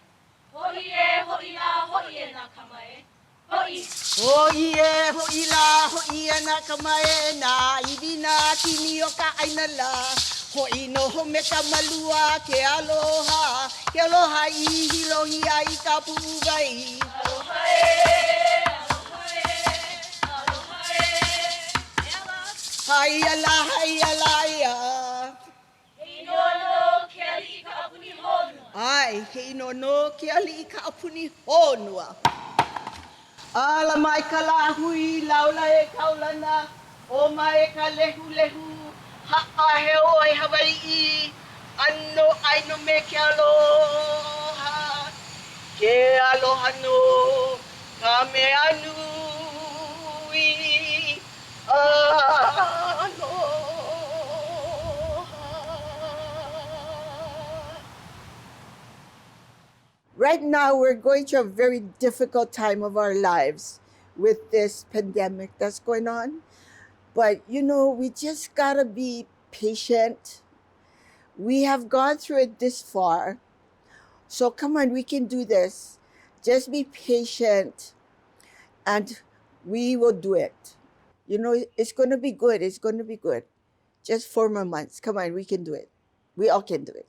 [SPEAKER 8] ho'i e na kamae. Ho'i.
[SPEAKER 10] Ho'i e, ho'i la, ho'i e na kamae na iwina tini o ka aina la. Ho'i noho me ka malua ke aloha I hilohi ai ka pu'uwai.
[SPEAKER 8] Aloha e, aloha e.
[SPEAKER 10] Hai ala ia.
[SPEAKER 8] Hei no Keali'ika'apunihonua.
[SPEAKER 10] Ai, hei no Keali'ika'apunihonua. Ala mai ka lahui laula e kaulana o mai ka lehu lehu ha'a he o e Hawaii ano aino me ke aloha ke aloha no ka me anui aloha. Right now, we're going through a very difficult time of our lives with this pandemic that's going on. But, you know, we just gotta be patient. We have gone through it this far. So come on, we can do this. Just be patient and we will do it. You know, it's going to be good. It's going to be good. Just 4 more months. Come on, we can do it. We all can do it.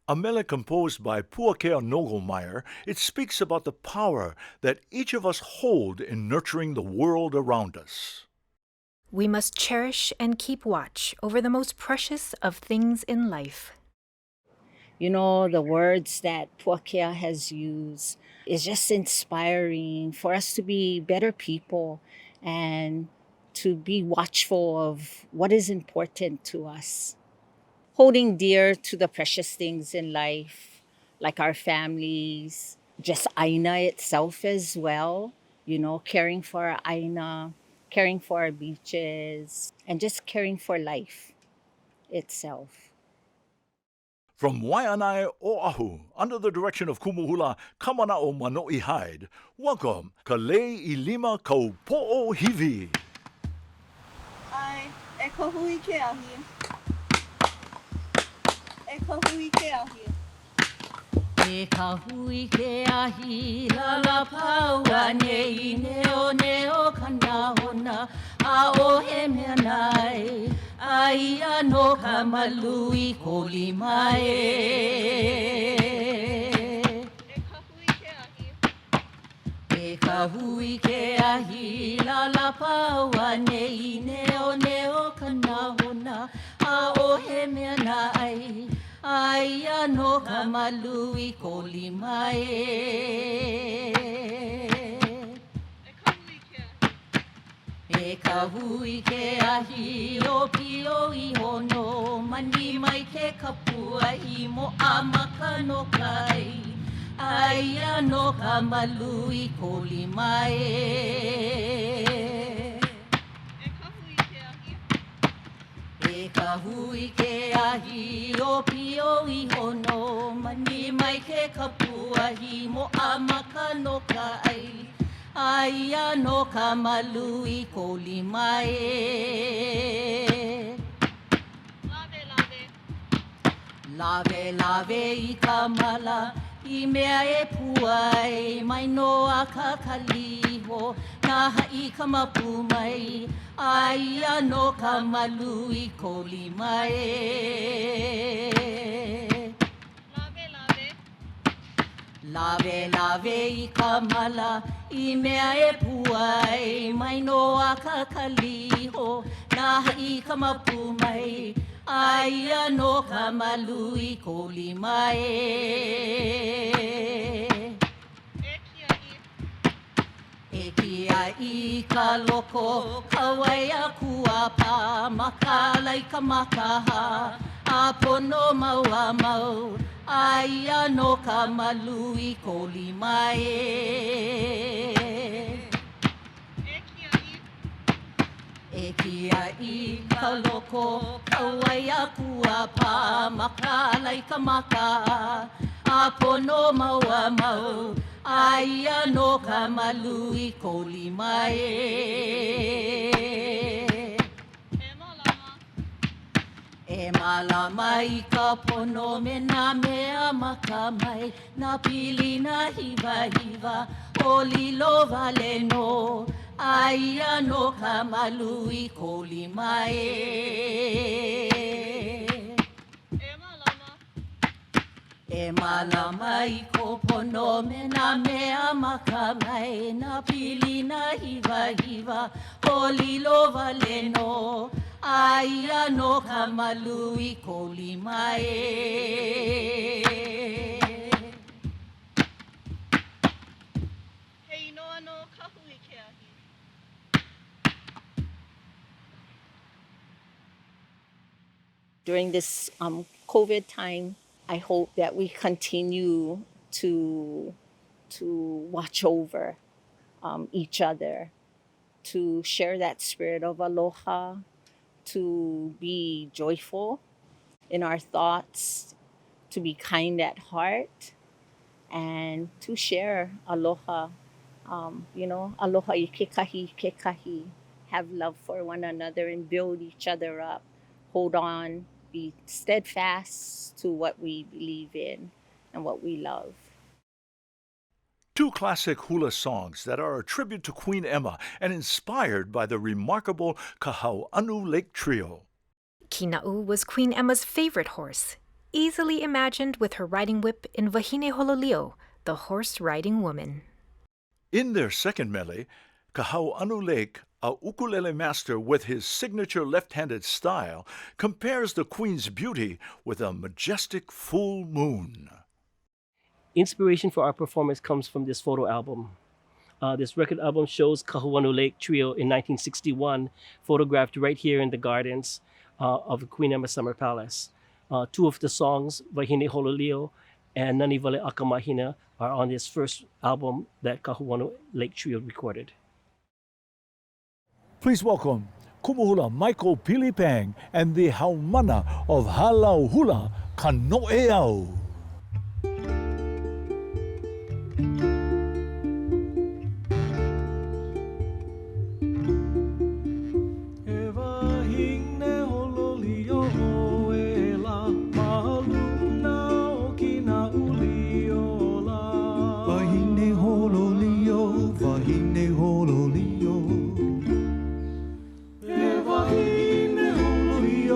[SPEAKER 6] A mele composed by Puakea Nogelmeyer, it speaks about the power that each of us hold in nurturing the world around us.
[SPEAKER 5] We must cherish and keep watch over the most precious of things in life.
[SPEAKER 18] You know, the words that Puakea has used is just inspiring for us to be better people and to be watchful of what is important to us. Holding dear to the precious things in life, like our families, just Aina itself as well, you know, caring for our Aina, caring for our beaches, and just caring for life itself.
[SPEAKER 6] From Waianae Oahu, under the direction of Kumuhula Kamana'o Manoi Hyde, welcome Lei Ilima Kau Po'ohiwi.
[SPEAKER 10] Ai, e kohui ke ahi. E kahui ke ahi.
[SPEAKER 19] E kahui ke ahi, lala paua nei, neo neo kanahona, a o he mea nai. Aia no ka malui ko lima e. E ka hui ke ahi la la paua nei neo neo ka nahona a o he mea na ai. Aia no ka malui ko lima e. E ka hui ke ahi o pio I hono mani mai ke kapua I mo amaka no kai. Aia no ka malui ko lima e. E ka hui ke ahi o pio I hono mani mai ke kapua I mo amaka no kai. Aia no ka malui ko lima e. Lave lave I ka mala I mea e puai mai noa ka kaliho na hai ka mapu mai. Aia no ka malui ko lima e. Lave lave I ka mala I mea e puai mai noa ka kaliho na hai ka mapu mai. Aia no ka malui ko lima e. E kia I ka loko ka waia kuapa makalai ka makaha a pono mau a mau. Aia no ka malui ko lima e. E kia I ka loko ka waia kuapa makalai ka makaha a pono mau a mau. Aia no ka malui ko lima e. E malama I ka pono me nā mea makamai nā pili nā hiva hiva o lilo vale no. Aia no ka malui ko lima e. E malama I ko pono me nā mea makamai nā pili nā hiva hiva o lilo vale no. Aia no ka malui ko lima e.
[SPEAKER 11] Hei noa no ka hui ke ahi.
[SPEAKER 18] During this COVID time, I hope that we continue to watch over each other, to share that spirit of aloha, to be joyful in our thoughts, to be kind at heart, and to share aloha. Aloha I kekahi. Have love for one another and build each other up. Hold on, be steadfast to what we believe in and what we love.
[SPEAKER 6] Two classic hula songs that are a tribute to Queen Emma and inspired by the remarkable Kahau'anu Lake Trio.
[SPEAKER 5] Kina'u was Queen Emma's favorite horse, easily imagined with her riding whip in Wahine Hololio, the horse-riding woman.
[SPEAKER 6] In their second medley, Kahau'anu Lake, a ukulele master with his signature left-handed style, compares the Queen's beauty with a majestic full moon.
[SPEAKER 20] Inspiration for our performance comes from this photo album. This record album shows Kahau'anu Lake Trio in 1961, photographed right here in the gardens of Queen Emma Summer Palace. Two of the songs, Wahine Hololio and Nani Vale Akamahina, are on this first album that Kahau'anu Lake Trio recorded.
[SPEAKER 4] Please welcome Kumuhula Michael Pilipang and the Haumana of Hālau Hula, Kanoeau.
[SPEAKER 12] Wahine hololio,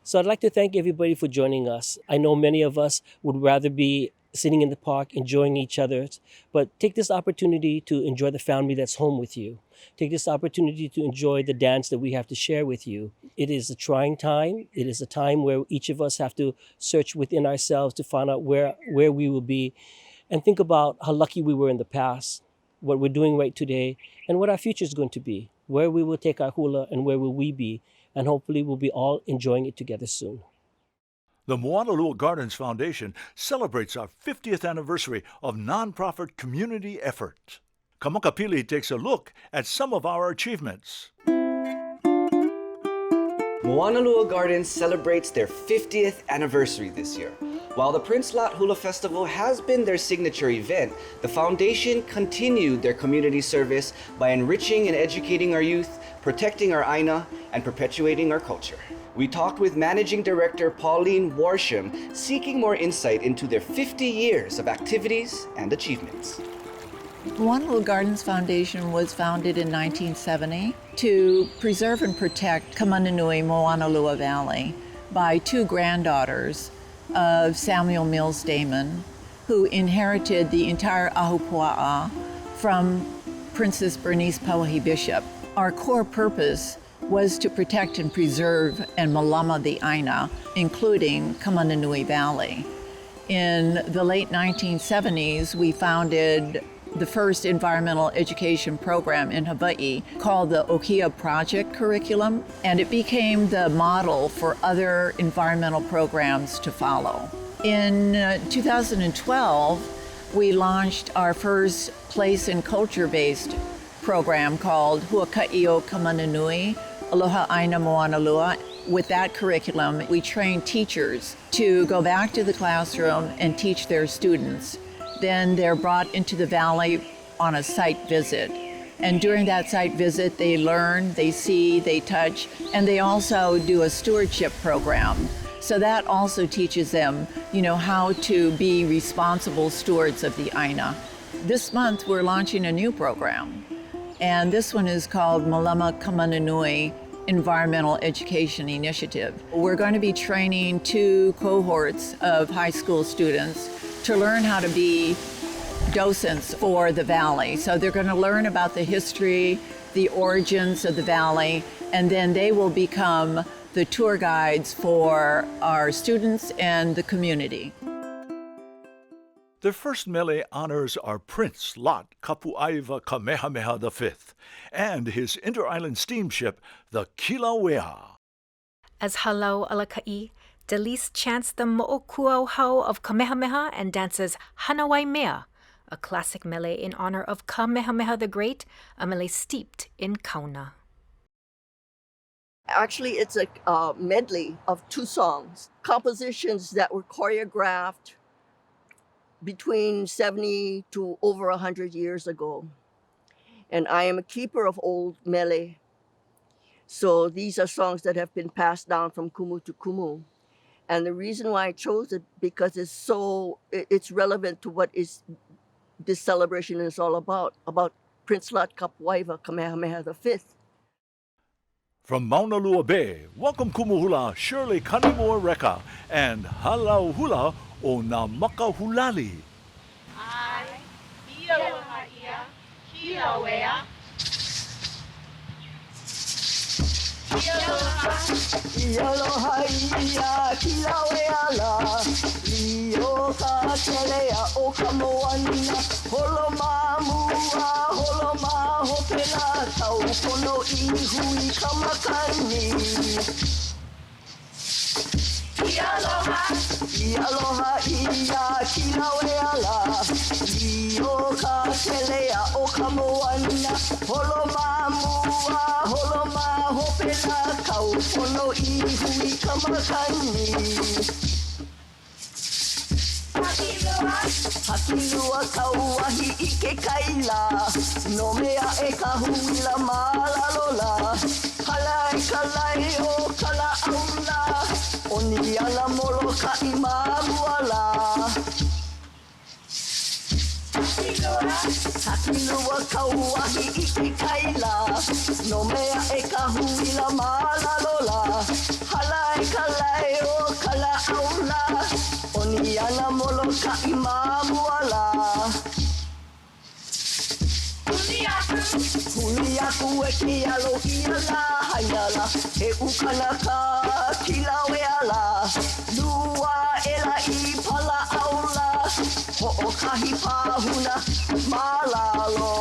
[SPEAKER 20] So I'd like to thank everybody for joining us. I know many of us would rather be sitting in the park enjoying each other, but take this opportunity to enjoy the family that's home with you. Take this opportunity to enjoy the dance that we have to share with you. It is a trying time. It is a time where each of us have to search within ourselves to find out where we will be and think about how lucky we were in the past, what we're doing right today, and what our future is going to be, where we will take our hula and where will we be, and hopefully we'll be all enjoying it together soon.
[SPEAKER 6] The Moanalua Gardens Foundation celebrates our 50th anniversary of nonprofit community effort. Kamakapili takes a look at some of our achievements.
[SPEAKER 13] Moanalua Gardens celebrates their 50th anniversary this year. While the Prince Lot Hula Festival has been their signature event, the foundation continued their community service by enriching and educating our youth, protecting our aina, and perpetuating our culture. We talked with Managing Director Pauline Warsham, seeking more insight into their 50 years of activities and achievements.
[SPEAKER 21] Moanalua Gardens Foundation was founded in 1970 to preserve and protect Kamananui Moanalua Valley by two granddaughters of Samuel Mills Damon, who inherited the entire Ahupua'a from Princess Bernice Pauahi Bishop. Our core purpose was to protect and preserve and malama the aina, including Kamananui Valley. In the late 1970s, we founded the first environmental education program in Hawaii called the Okia Project Curriculum, and it became the model for other environmental programs to follow. In 2012, we launched our first place and culture-based program called Huaka'i Kamananui, Aloha Aina Moanalua. With that curriculum, we train teachers to go back to the classroom and teach their students. Then they're brought into the valley on a site visit. And during that site visit, they learn, they see, they touch, and they also do a stewardship program. So that also teaches them, how to be responsible stewards of the aina. This month, we're launching a new program. And this one is called Malama Kamananui Environmental Education Initiative. We're going to be training 2 cohorts of high school students to learn how to be docents for the valley. So they're going to learn about the history, the origins of the valley, and then they will become the tour guides for our students and the community.
[SPEAKER 6] The first mele honors our Prince Lot Kapu'aiwa Kamehameha V and his inter-island steamship, the Kilauea.
[SPEAKER 5] As Hālau Alaka'i, Delise chants the Mo'okuauhau of Kamehameha and dances Hanawai Mea, a classic mele in honor of Kamehameha the Great, a mele steeped in kauna.
[SPEAKER 1] Actually, it's a medley of 2 songs, compositions that were choreographed between 70 to over 100 years ago. And I am a keeper of old mele. So these are songs that have been passed down from kumu to kumu. And the reason why I chose it, because it's relevant to what this celebration is all about Prince Lat Kapuaiwa Kamehameha V.
[SPEAKER 6] From Mauna Lua Bay, welcome Kumuhula Shirley Kanimua Reka and Hālau Hula o Nāmakahūlali.
[SPEAKER 8] Ai, ia aloha ia, kila wea. Ia
[SPEAKER 10] aloha ia, kila wea la. Lio ka telea o ka moana. Holo mamua, holo ma hopela. Tau pono I hui ka makani. Aloha ia, kila wea la. Lio ka telea o ka moana. Holo mamua, holo ma hopela. Tau pono I hui ka makani. Hakilua kauahi I ke kaila. No mea e ka huila malalola. Hala e ka lai o kala aula. Oni ala molo ka I mamuala. Hakilua kauahi I ke kaila. No mea e ka huila malalola. Hala e ka lai o kala aula. Oni ana molo ka I mamuala. Huli aku e ke alo ia la hainala. E ukana ka kila wea la. Lua ela I pala aula. Ho'o kahi pāhuna malalo.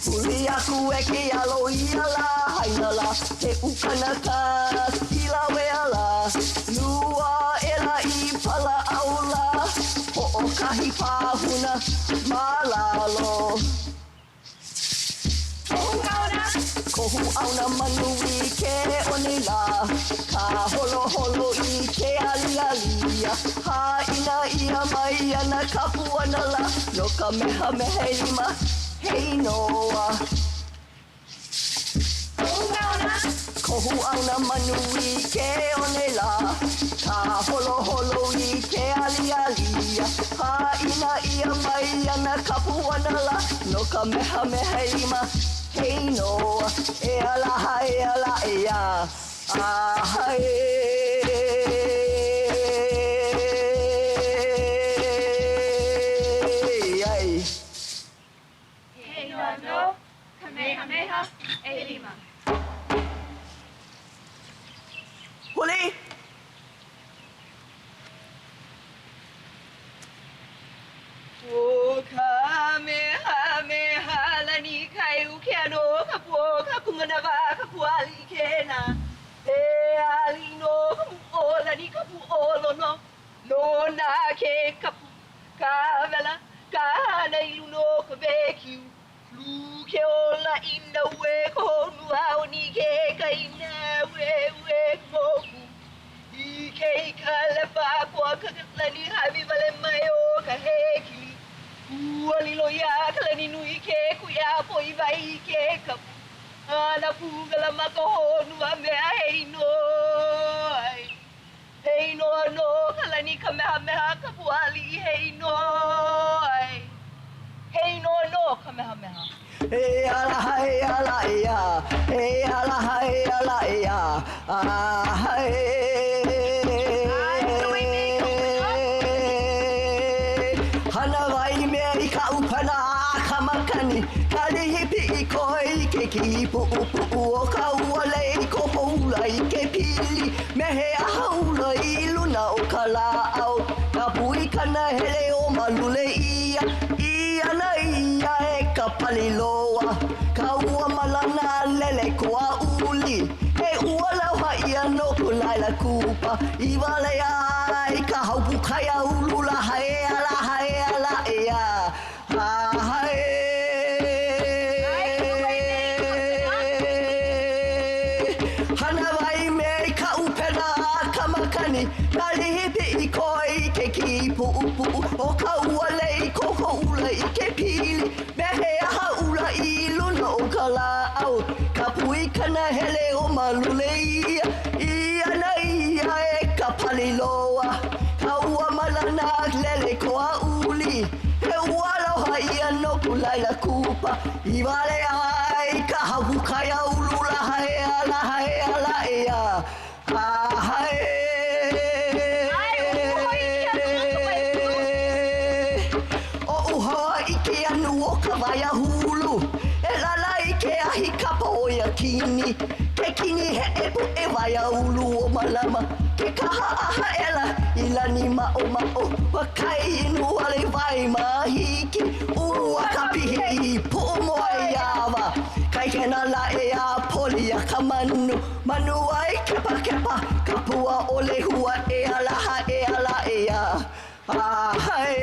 [SPEAKER 10] Huli aku e ke alo ia la hainala. E ukana ka kila wea la. Lua ela I pala aula. Ho'o kahi pāhuna malalo. Kohu auna manui ke onela. Ka holo holo I ke alialia. Haina ia mai ana kapuanala. No ka meha mehe lima hei noa. Kohu auna manui ke onela. Ka holo holo I ke alialia. Haina ia mai ana kapuanala. No ka meha mehe lima hei noa. E ala e a. Ahai.
[SPEAKER 8] Hei noa no, Kamehameha E Lima.
[SPEAKER 10] Huli.
[SPEAKER 8] O Kamehameha lani kai ukeano kapuo kakumanawa Pua Ali'i Ilima. E alino kapu lani kapu olono. No na ke kapu kavela kahana iluno kavekiu. Lu ke ola inda we kohonua oni ke kaina we moku. I ke kalefa kwa kakalani habi vale mayo kaheki. Ualilo ya kalani nui ke kuya poi vai ke kapu. Ana pugala makahonua mea hei no no kalani kamehameha ka Pua Ali'i hei no kamehameha.
[SPEAKER 10] Hey ala ia, hey ala ia, hana vai mea I ka upana ka makani. Kali hipi I koi ke kipu o ka ua lei ko poula I ke pili. Mehe a haula I luna o ka la au. Ka pui kana hele o malule ia. Ia na ia e ka paliloa. Ka ua malana lele ko a ua.
[SPEAKER 1] kupa I wale ai ka haupu kaya ulula hae ala ea hae hana wai me ka upena ka makani ka lihipi I koi ke ki pu'upu o ka ua lei koko ula I ke pili me he aha ula I luna o ka la au ka pui kana hele o malule ia na ia e ka paliloa ka ua malana lele ko a uli he ua loha ia no kulaila kupa I wale ai ka hawu kaya ulula hae ala ea hae o uhoa I ke anu o ka waia hulu e lala I ke ahi kapa o ia kini ke kini he epu e waia ulu o malama ke kaha aha ela I lani ma'o wakai inu ale vai mahiki ua ka pihe I pu'u moa e awa kai kena la e a poli a ka manu ai kepa ka pua o Lehua e ala e a hae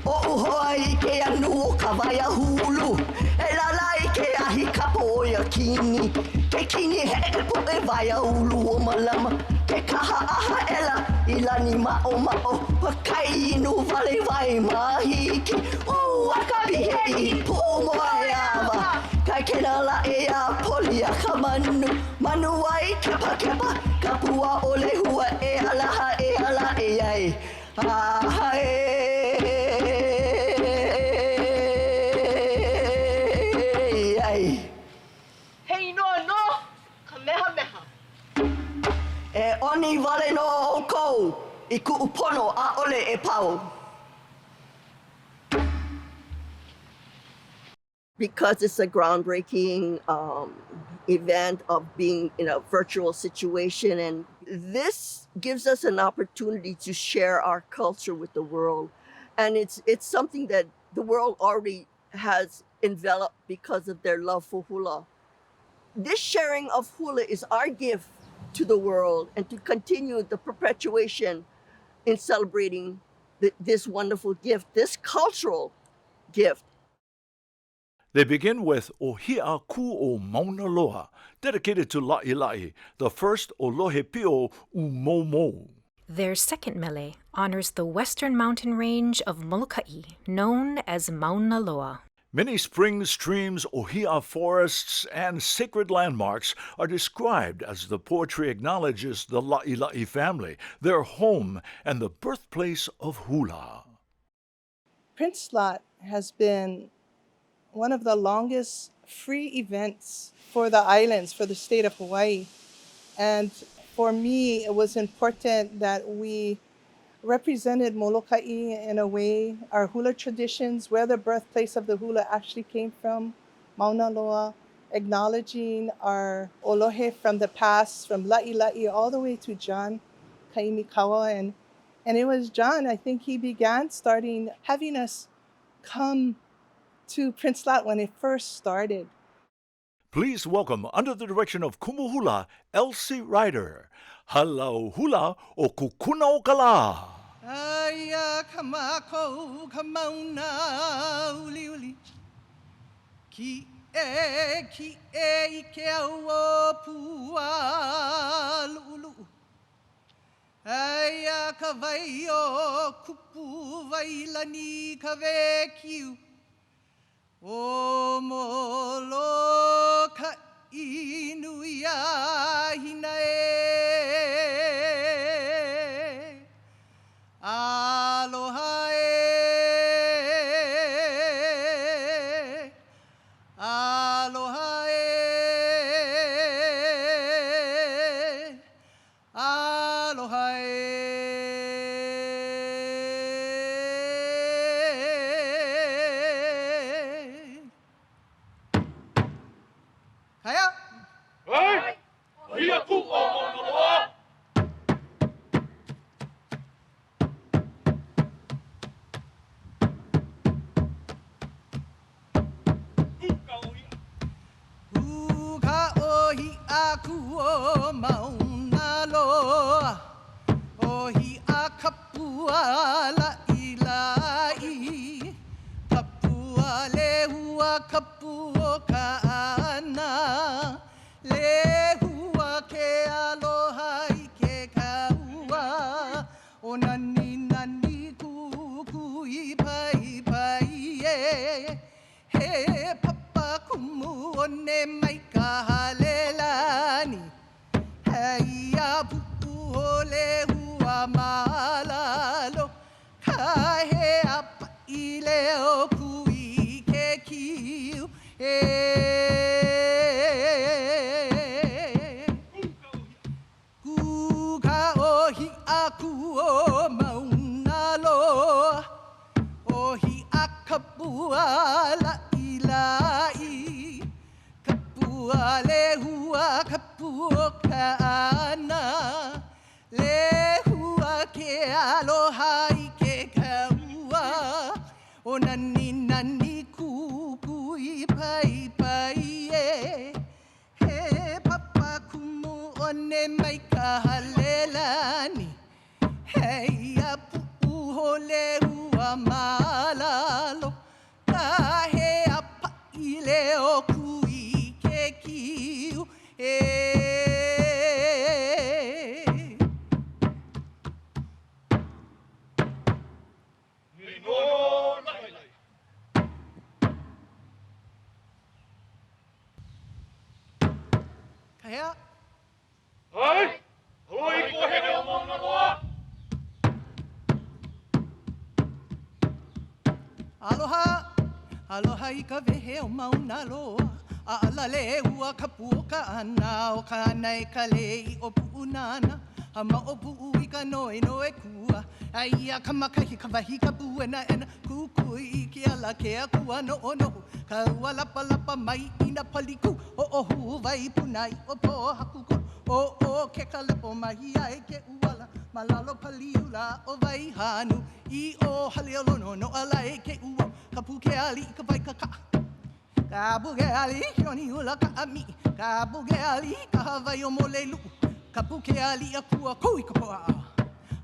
[SPEAKER 1] o uhoa I ke anu o ka waia hulu e lala I ke ahi kapa o ia kini ke kini he epu e waia ulu o malama ke kaha aha ela I lani ma'o wakai inu wale vai mahiki ua ka pihe I pu'u moa e awa kai kena la e a poli a ka manu ai kepa ka pua o Lehua e ala e ai hae Hei no ka meha e oni wale no o kou I ku'upono a ole e pau because it's a groundbreaking event of being in a virtual situation. And this gives us an opportunity to share our culture with the world. And it's something that the world already has enveloped because of their love for hula. This sharing of hula is our gift to the world and to continue the perpetuation in celebrating this wonderful gift, this cultural gift.
[SPEAKER 6] They begin with Ohia Ku o Moanalua, dedicated to La'i, the first Olohepio Umomo.
[SPEAKER 5] Their second mele honors the western mountain range of Molokai, known as Moanalua.
[SPEAKER 6] Many springs, streams, ohia forests, and sacred landmarks are described as the poetry acknowledges the La'i family, their home, and the birthplace of hula.
[SPEAKER 2] Prince Lot has been one of the longest free events for the islands, for the state of Hawaii. And for me, it was important that we represented Molokai in a way, our hula traditions, where the birthplace of the hula actually came from, Maunaloa, acknowledging our olohe from the past, from La'i all the way to John Kaimikawa. And it was John, I think he began having us come to Prince Lot when it first started.
[SPEAKER 6] Please welcome, under the direction of Kumu Hula, Elsie Ryder, Hālau Hula o Kukanaokalā.
[SPEAKER 10] Aya kamako kamauna uli ki e ike au Pua lulu. Aya kawai o kupu vailani kavekiu. O molo ka inuia hinae. Aloha e. Aloha e. Aloha e. Kaya?
[SPEAKER 12] Hey! Ohia ku o Moanalua!
[SPEAKER 10] kuo maunaloa ohi a kapua Ali'i Ilima kapua Lehua kapuo ka'ana Lehua ke aloha I ke kaua o nani nani kukui pai pai e he papa kumu o ne mai ka halelani hei a pupu o Lehua malalo ka he a pai leo kui ke kiu Kuka ohi aku o maunaloa ohi a kapua Ali'i Ilima kapua Lehua kapua ka'ana Lehua ke aloha I ke kaua o nani nani kukui pai pai e he papa kumu o ne mai ka halelani hei a pu'u ho Lehua malalo ka he a pa'i leo kui ke kiu Kahea?
[SPEAKER 3] Hai! Hui ko he o mauna loa!
[SPEAKER 10] Aloha, aloha I ka wehe o mauna loa a ala Lehua kapua ka'ana o kānai ka lei o pu'unana a ma o pu'u I ka noe noe kua aia ka makahi ka wahi ka puena ena kukui I ki ala ke a kua no o nohu ka ua lapa lapa mai ina paliku o ohu vai punai o po hakuku o ke kalepo mahi ai ke uala malalo paliula o vai hanu I o hale o lono no alai ke ua ka pu ke ali ka vai ka ka buge ali honi ula ka ami ka buge ali ka havai o molelu ka pu ke ali a kua kui ka poa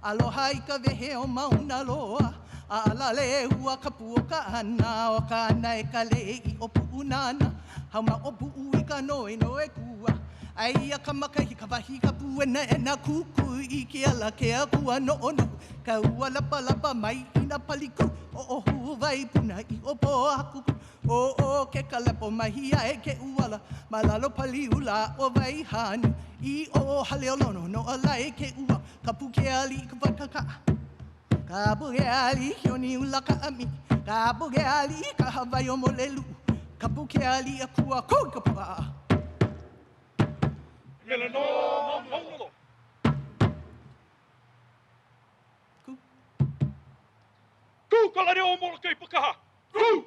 [SPEAKER 10] aloha I ka wehe o mauna loa a ala Lehua kapua ka'ana o kānai ka lei o pu'unana hauma o pu'u I ka noe noe kua aia ka makahi ka wahi ka puena ena kukui I ki ala ke a kua no onu ka ua lapa lapa mai ina paliku o ohu vai puna I o po hakuku o ke kalepo mahi ai ke uala malalo paliula o vai hanu I o hale o lono no alai ke ua ka pu ke ali ka wakaka ka buge ali honi ula ka ami ka buge ali ka havai o molelu ka pu ke ali a kua koi ka pua
[SPEAKER 3] Mele no maunalo! Ku kalare o mola kei pakaha! Ku!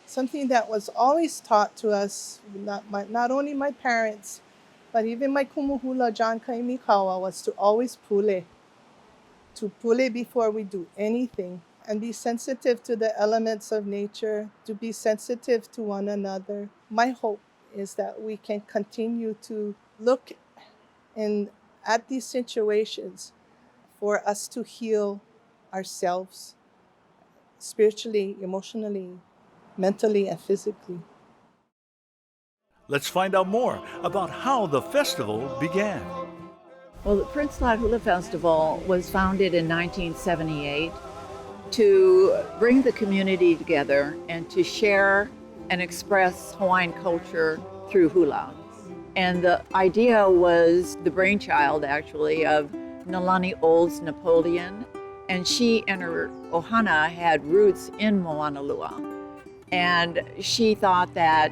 [SPEAKER 2] Something that was always taught to us, not only my parents, but even my kumu hula, John Kaimikawa, was to always pule. To pule before we do anything and be sensitive to the elements of nature, to be sensitive to one another. My hope is that we can continue to look at these situations for us to heal ourselves spiritually, emotionally, mentally, and physically.
[SPEAKER 6] Let's find out more about how the festival began.
[SPEAKER 21] Well, the Prince Lot Hula Festival was founded in 1978 to bring the community together and to share and express Hawaiian culture through hula. And the idea was the brainchild, actually, of Nalani Olds Napoleon. And she and her ohana had roots in Moanalua. And she thought that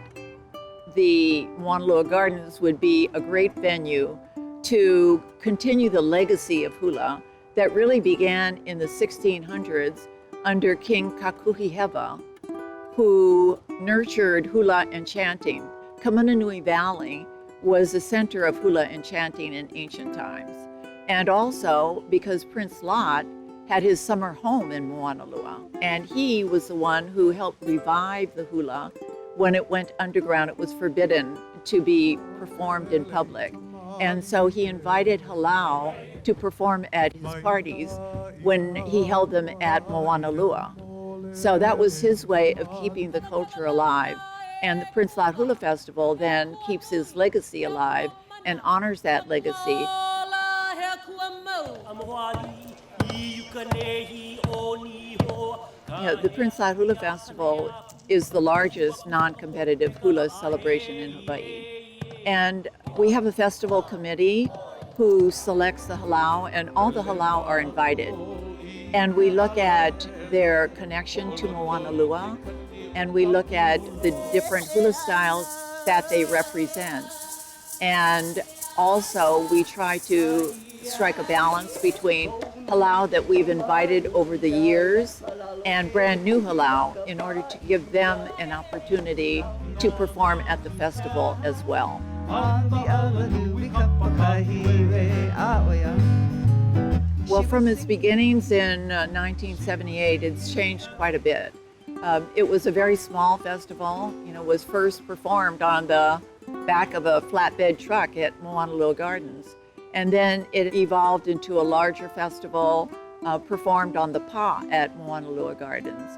[SPEAKER 21] the Moanalua Gardens would be a great venue to continue the legacy of hula that really began in the 1600s under King Kakuhihewa, who nurtured hula enchanting. Kamananui Valley was the center of hula enchanting in ancient times. And also because Prince Lot had his summer home in Moanalua, and he was the one who helped revive the hula when it went underground, it was forbidden to be performed in public. And so he invited Hālau to perform at his parties when he held them at Moanalua. So that was his way of keeping the culture alive. And the Prince Lad Hula Festival then keeps his legacy alive and honors that legacy. The Prince Lad Hula Festival is the largest non-competitive hula celebration in Hawaii. And we have a festival committee who selects the Hālau, and all the Hālau are invited. And we look at their connection to Moanalua, and we look at the different hula styles that they represent. And also we try to strike a balance between Hālau that we've invited over the years and brand new Hālau in order to give them an opportunity to perform at the festival as well. Well, from its beginnings in 1978, it's changed quite a bit. It was a very small festival. It was first performed on the back of a flatbed truck at Moanalua Gardens. And then it evolved into a larger festival performed on the Pā at Moanalua Gardens.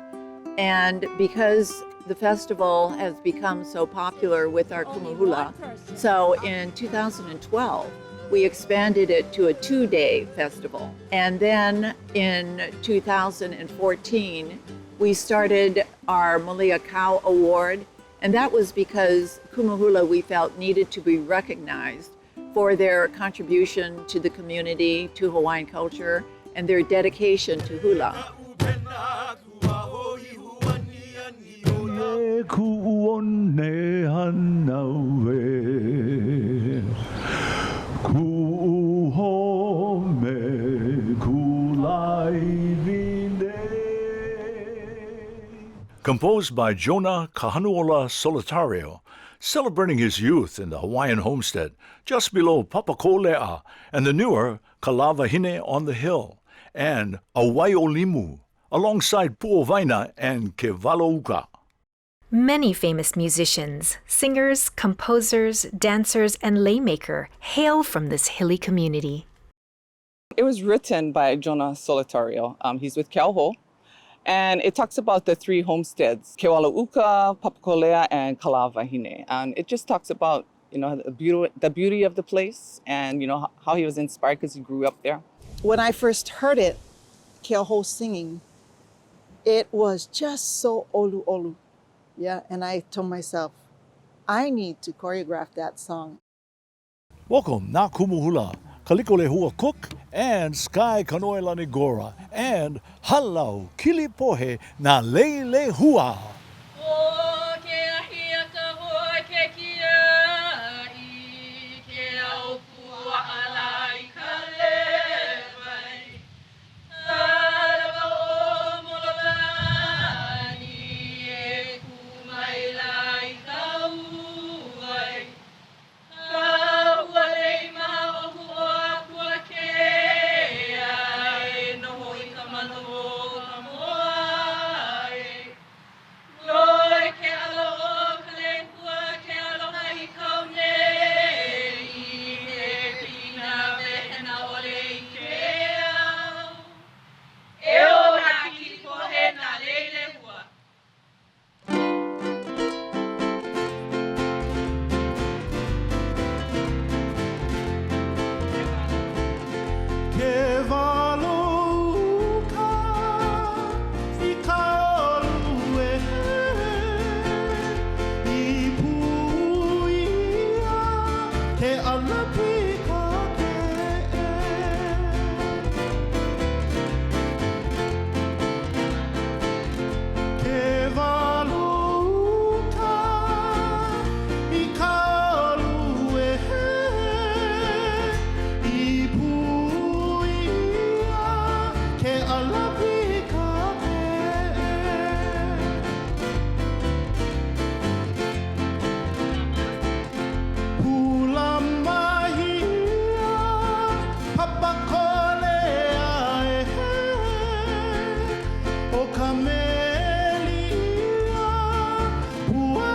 [SPEAKER 21] And because the festival has become so popular with our kumu hula, so in 2012, we expanded it to a 2-day festival. And then in 2014, we started our Malia Cow Award, and that was because kumu hula, we felt, needed to be recognized for their contribution to the community, to Hawaiian culture, and their dedication to hula.
[SPEAKER 6] Composed by Jonah Kahanuola Solitario, celebrating his youth in the Hawaiian homestead just below Papakolea and the newer Kalavahine on the Hill, and Awai o Limu alongside Puovaina and Kevalouka.
[SPEAKER 5] Many famous musicians, singers, composers, dancers, and laymaker hail from this hilly community.
[SPEAKER 9] It was written by Jonah Solitario. He's with Keauho. And it talks about the 3 homesteads, Kewalauka, Papakolea, and Kalavahine. And it just talks about, the beauty of the place and, how he was inspired because he grew up there.
[SPEAKER 17] When I first heard it, Keauho singing, it was just so olu olu. Yeah, and I told myself, I need to choreograph that song.
[SPEAKER 4] Welcome, Nā Kumu Hula, Likolehua Cook, and Sky Kanoelani Gora, and Hālau, Kilipohe, Nā Lehua.
[SPEAKER 12] Kamelia, Pua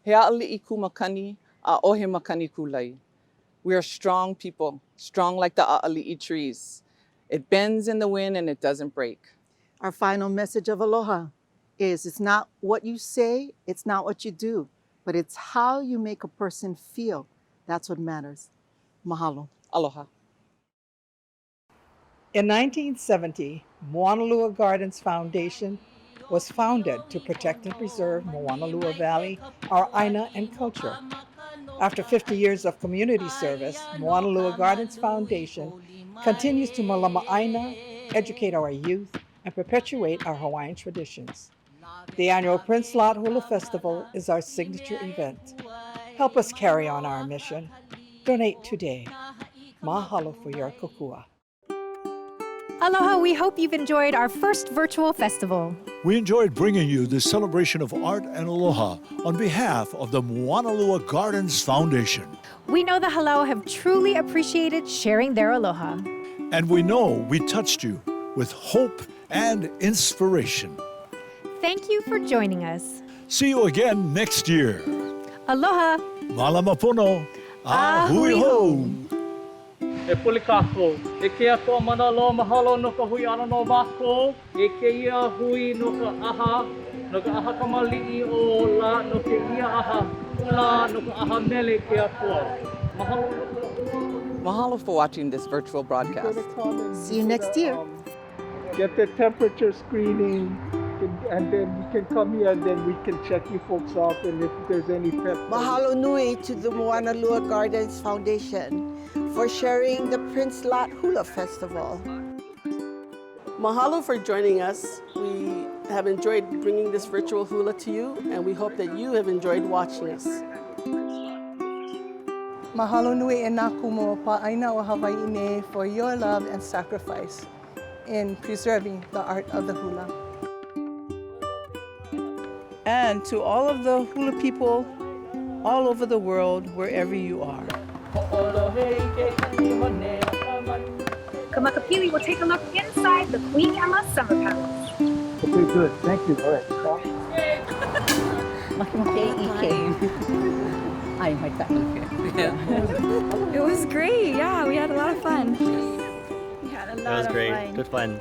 [SPEAKER 9] He ali'i kumakani a ohe makani kulai. We are strong people, strong like the a'ali'i trees. It bends in the wind and it doesn't break.
[SPEAKER 16] Our final message of aloha is it's not what you say, it's not what you do, but it's how you make a person feel. That's what matters. Mahalo.
[SPEAKER 9] Aloha.
[SPEAKER 2] In 1970, Moanalua Gardens Foundation was founded to protect and preserve Moanalua Valley, our aina and culture. After 50 years of community service, Moanalua Gardens Foundation continues to malama aina, educate our youth, and perpetuate our Hawaiian traditions. The annual Prince Lot Hula Festival is our signature event. Help us carry on our mission. Donate today. Mahalo for your kokua.
[SPEAKER 5] Aloha, we hope you've enjoyed our first virtual festival.
[SPEAKER 6] We enjoyed bringing you this celebration of art and aloha on behalf of the Moanalua Gardens Foundation.
[SPEAKER 5] We know the Hālau have truly appreciated sharing their aloha.
[SPEAKER 6] And we know we touched you with hope and inspiration.
[SPEAKER 5] Thank you for joining us.
[SPEAKER 6] See you again next year.
[SPEAKER 5] Aloha.
[SPEAKER 6] Malamapono. Ahui ho.
[SPEAKER 3] E puli kākou, e kia toa mana loa mahalo no ka hui ana no mākou, e ke ia hui no ka aha kamali'i o la no ke ia aha, la no ka aha mele ke atua. Mahalo.
[SPEAKER 9] Mahalo for watching this virtual broadcast.
[SPEAKER 16] See you next year.
[SPEAKER 7] Get the temperature screening, and then you can come here and then we can check you folks off, and if there's any pep.
[SPEAKER 17] Mahalo nui to the Moanalua Gardens Foundation for sharing the Prince Lot Hula Festival.
[SPEAKER 15] Mahalo for joining us. We have enjoyed bringing this virtual hula to you, and we hope that you have enjoyed watching us.
[SPEAKER 2] Mahalo nui e nā kumu pā'aina o Hawaii nei for your love and sacrifice in preserving the art of the hula.
[SPEAKER 22] And to all of the hula people all over the world, wherever you are.
[SPEAKER 5] Kamakapili will take a look inside the Queen Emma Summer Palace.
[SPEAKER 7] Okay, good. Thank you. All right.
[SPEAKER 23] It was great. Yeah, we had a lot of fun. We had a lot of fun.
[SPEAKER 24] That was great. Good fun.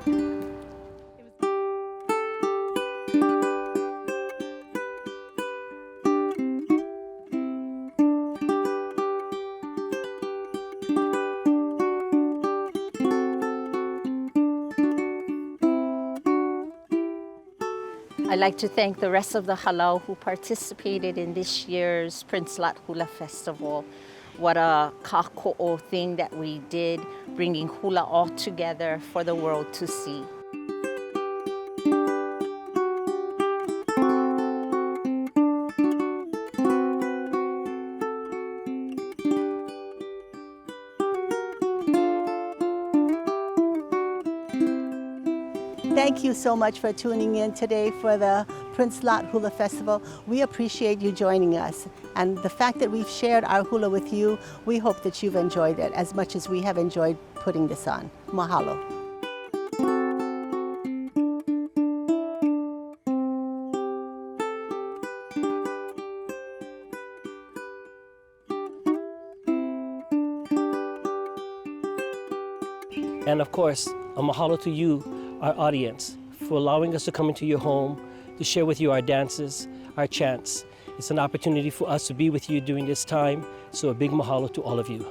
[SPEAKER 18] I'd like to thank the rest of the Hālau who participated in this year's Prince Lot Hula Festival. What a kāko'o thing that we did, bringing hula all together for the world to see.
[SPEAKER 16] Thank you so much for tuning in today for the Prince Lot Hula Festival. We appreciate you joining us. And the fact that we've shared our hula with you, we hope that you've enjoyed it as much as we have enjoyed putting this on. Mahalo.
[SPEAKER 20] And of course, a mahalo to you, our audience, for allowing us to come into your home, to share with you our dances, our chants. It's an opportunity for us to be with you during this time, so a big mahalo to all of you.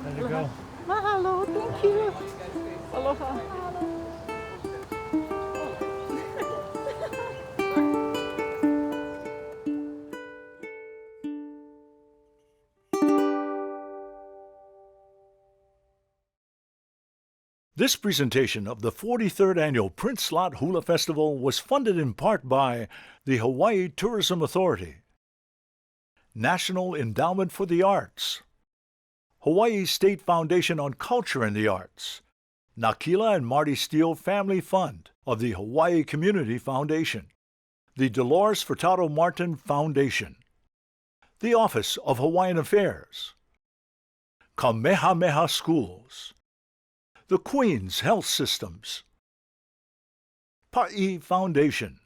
[SPEAKER 7] There you go.
[SPEAKER 22] Mahalo, thank you. Aloha.
[SPEAKER 6] This presentation of the 43rd Annual Prince Lot Hula Festival was funded in part by the Hawaii Tourism Authority, National Endowment for the Arts, Hawaii State Foundation on Culture and the Arts, Nakila and Marty Steele Family Fund of the Hawaii Community Foundation, the Dolores Furtado Martin Foundation, the Office of Hawaiian Affairs, Kamehameha Schools, the Queen's Health Systems, Pa'i Foundation,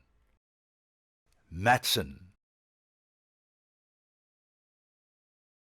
[SPEAKER 6] Matson,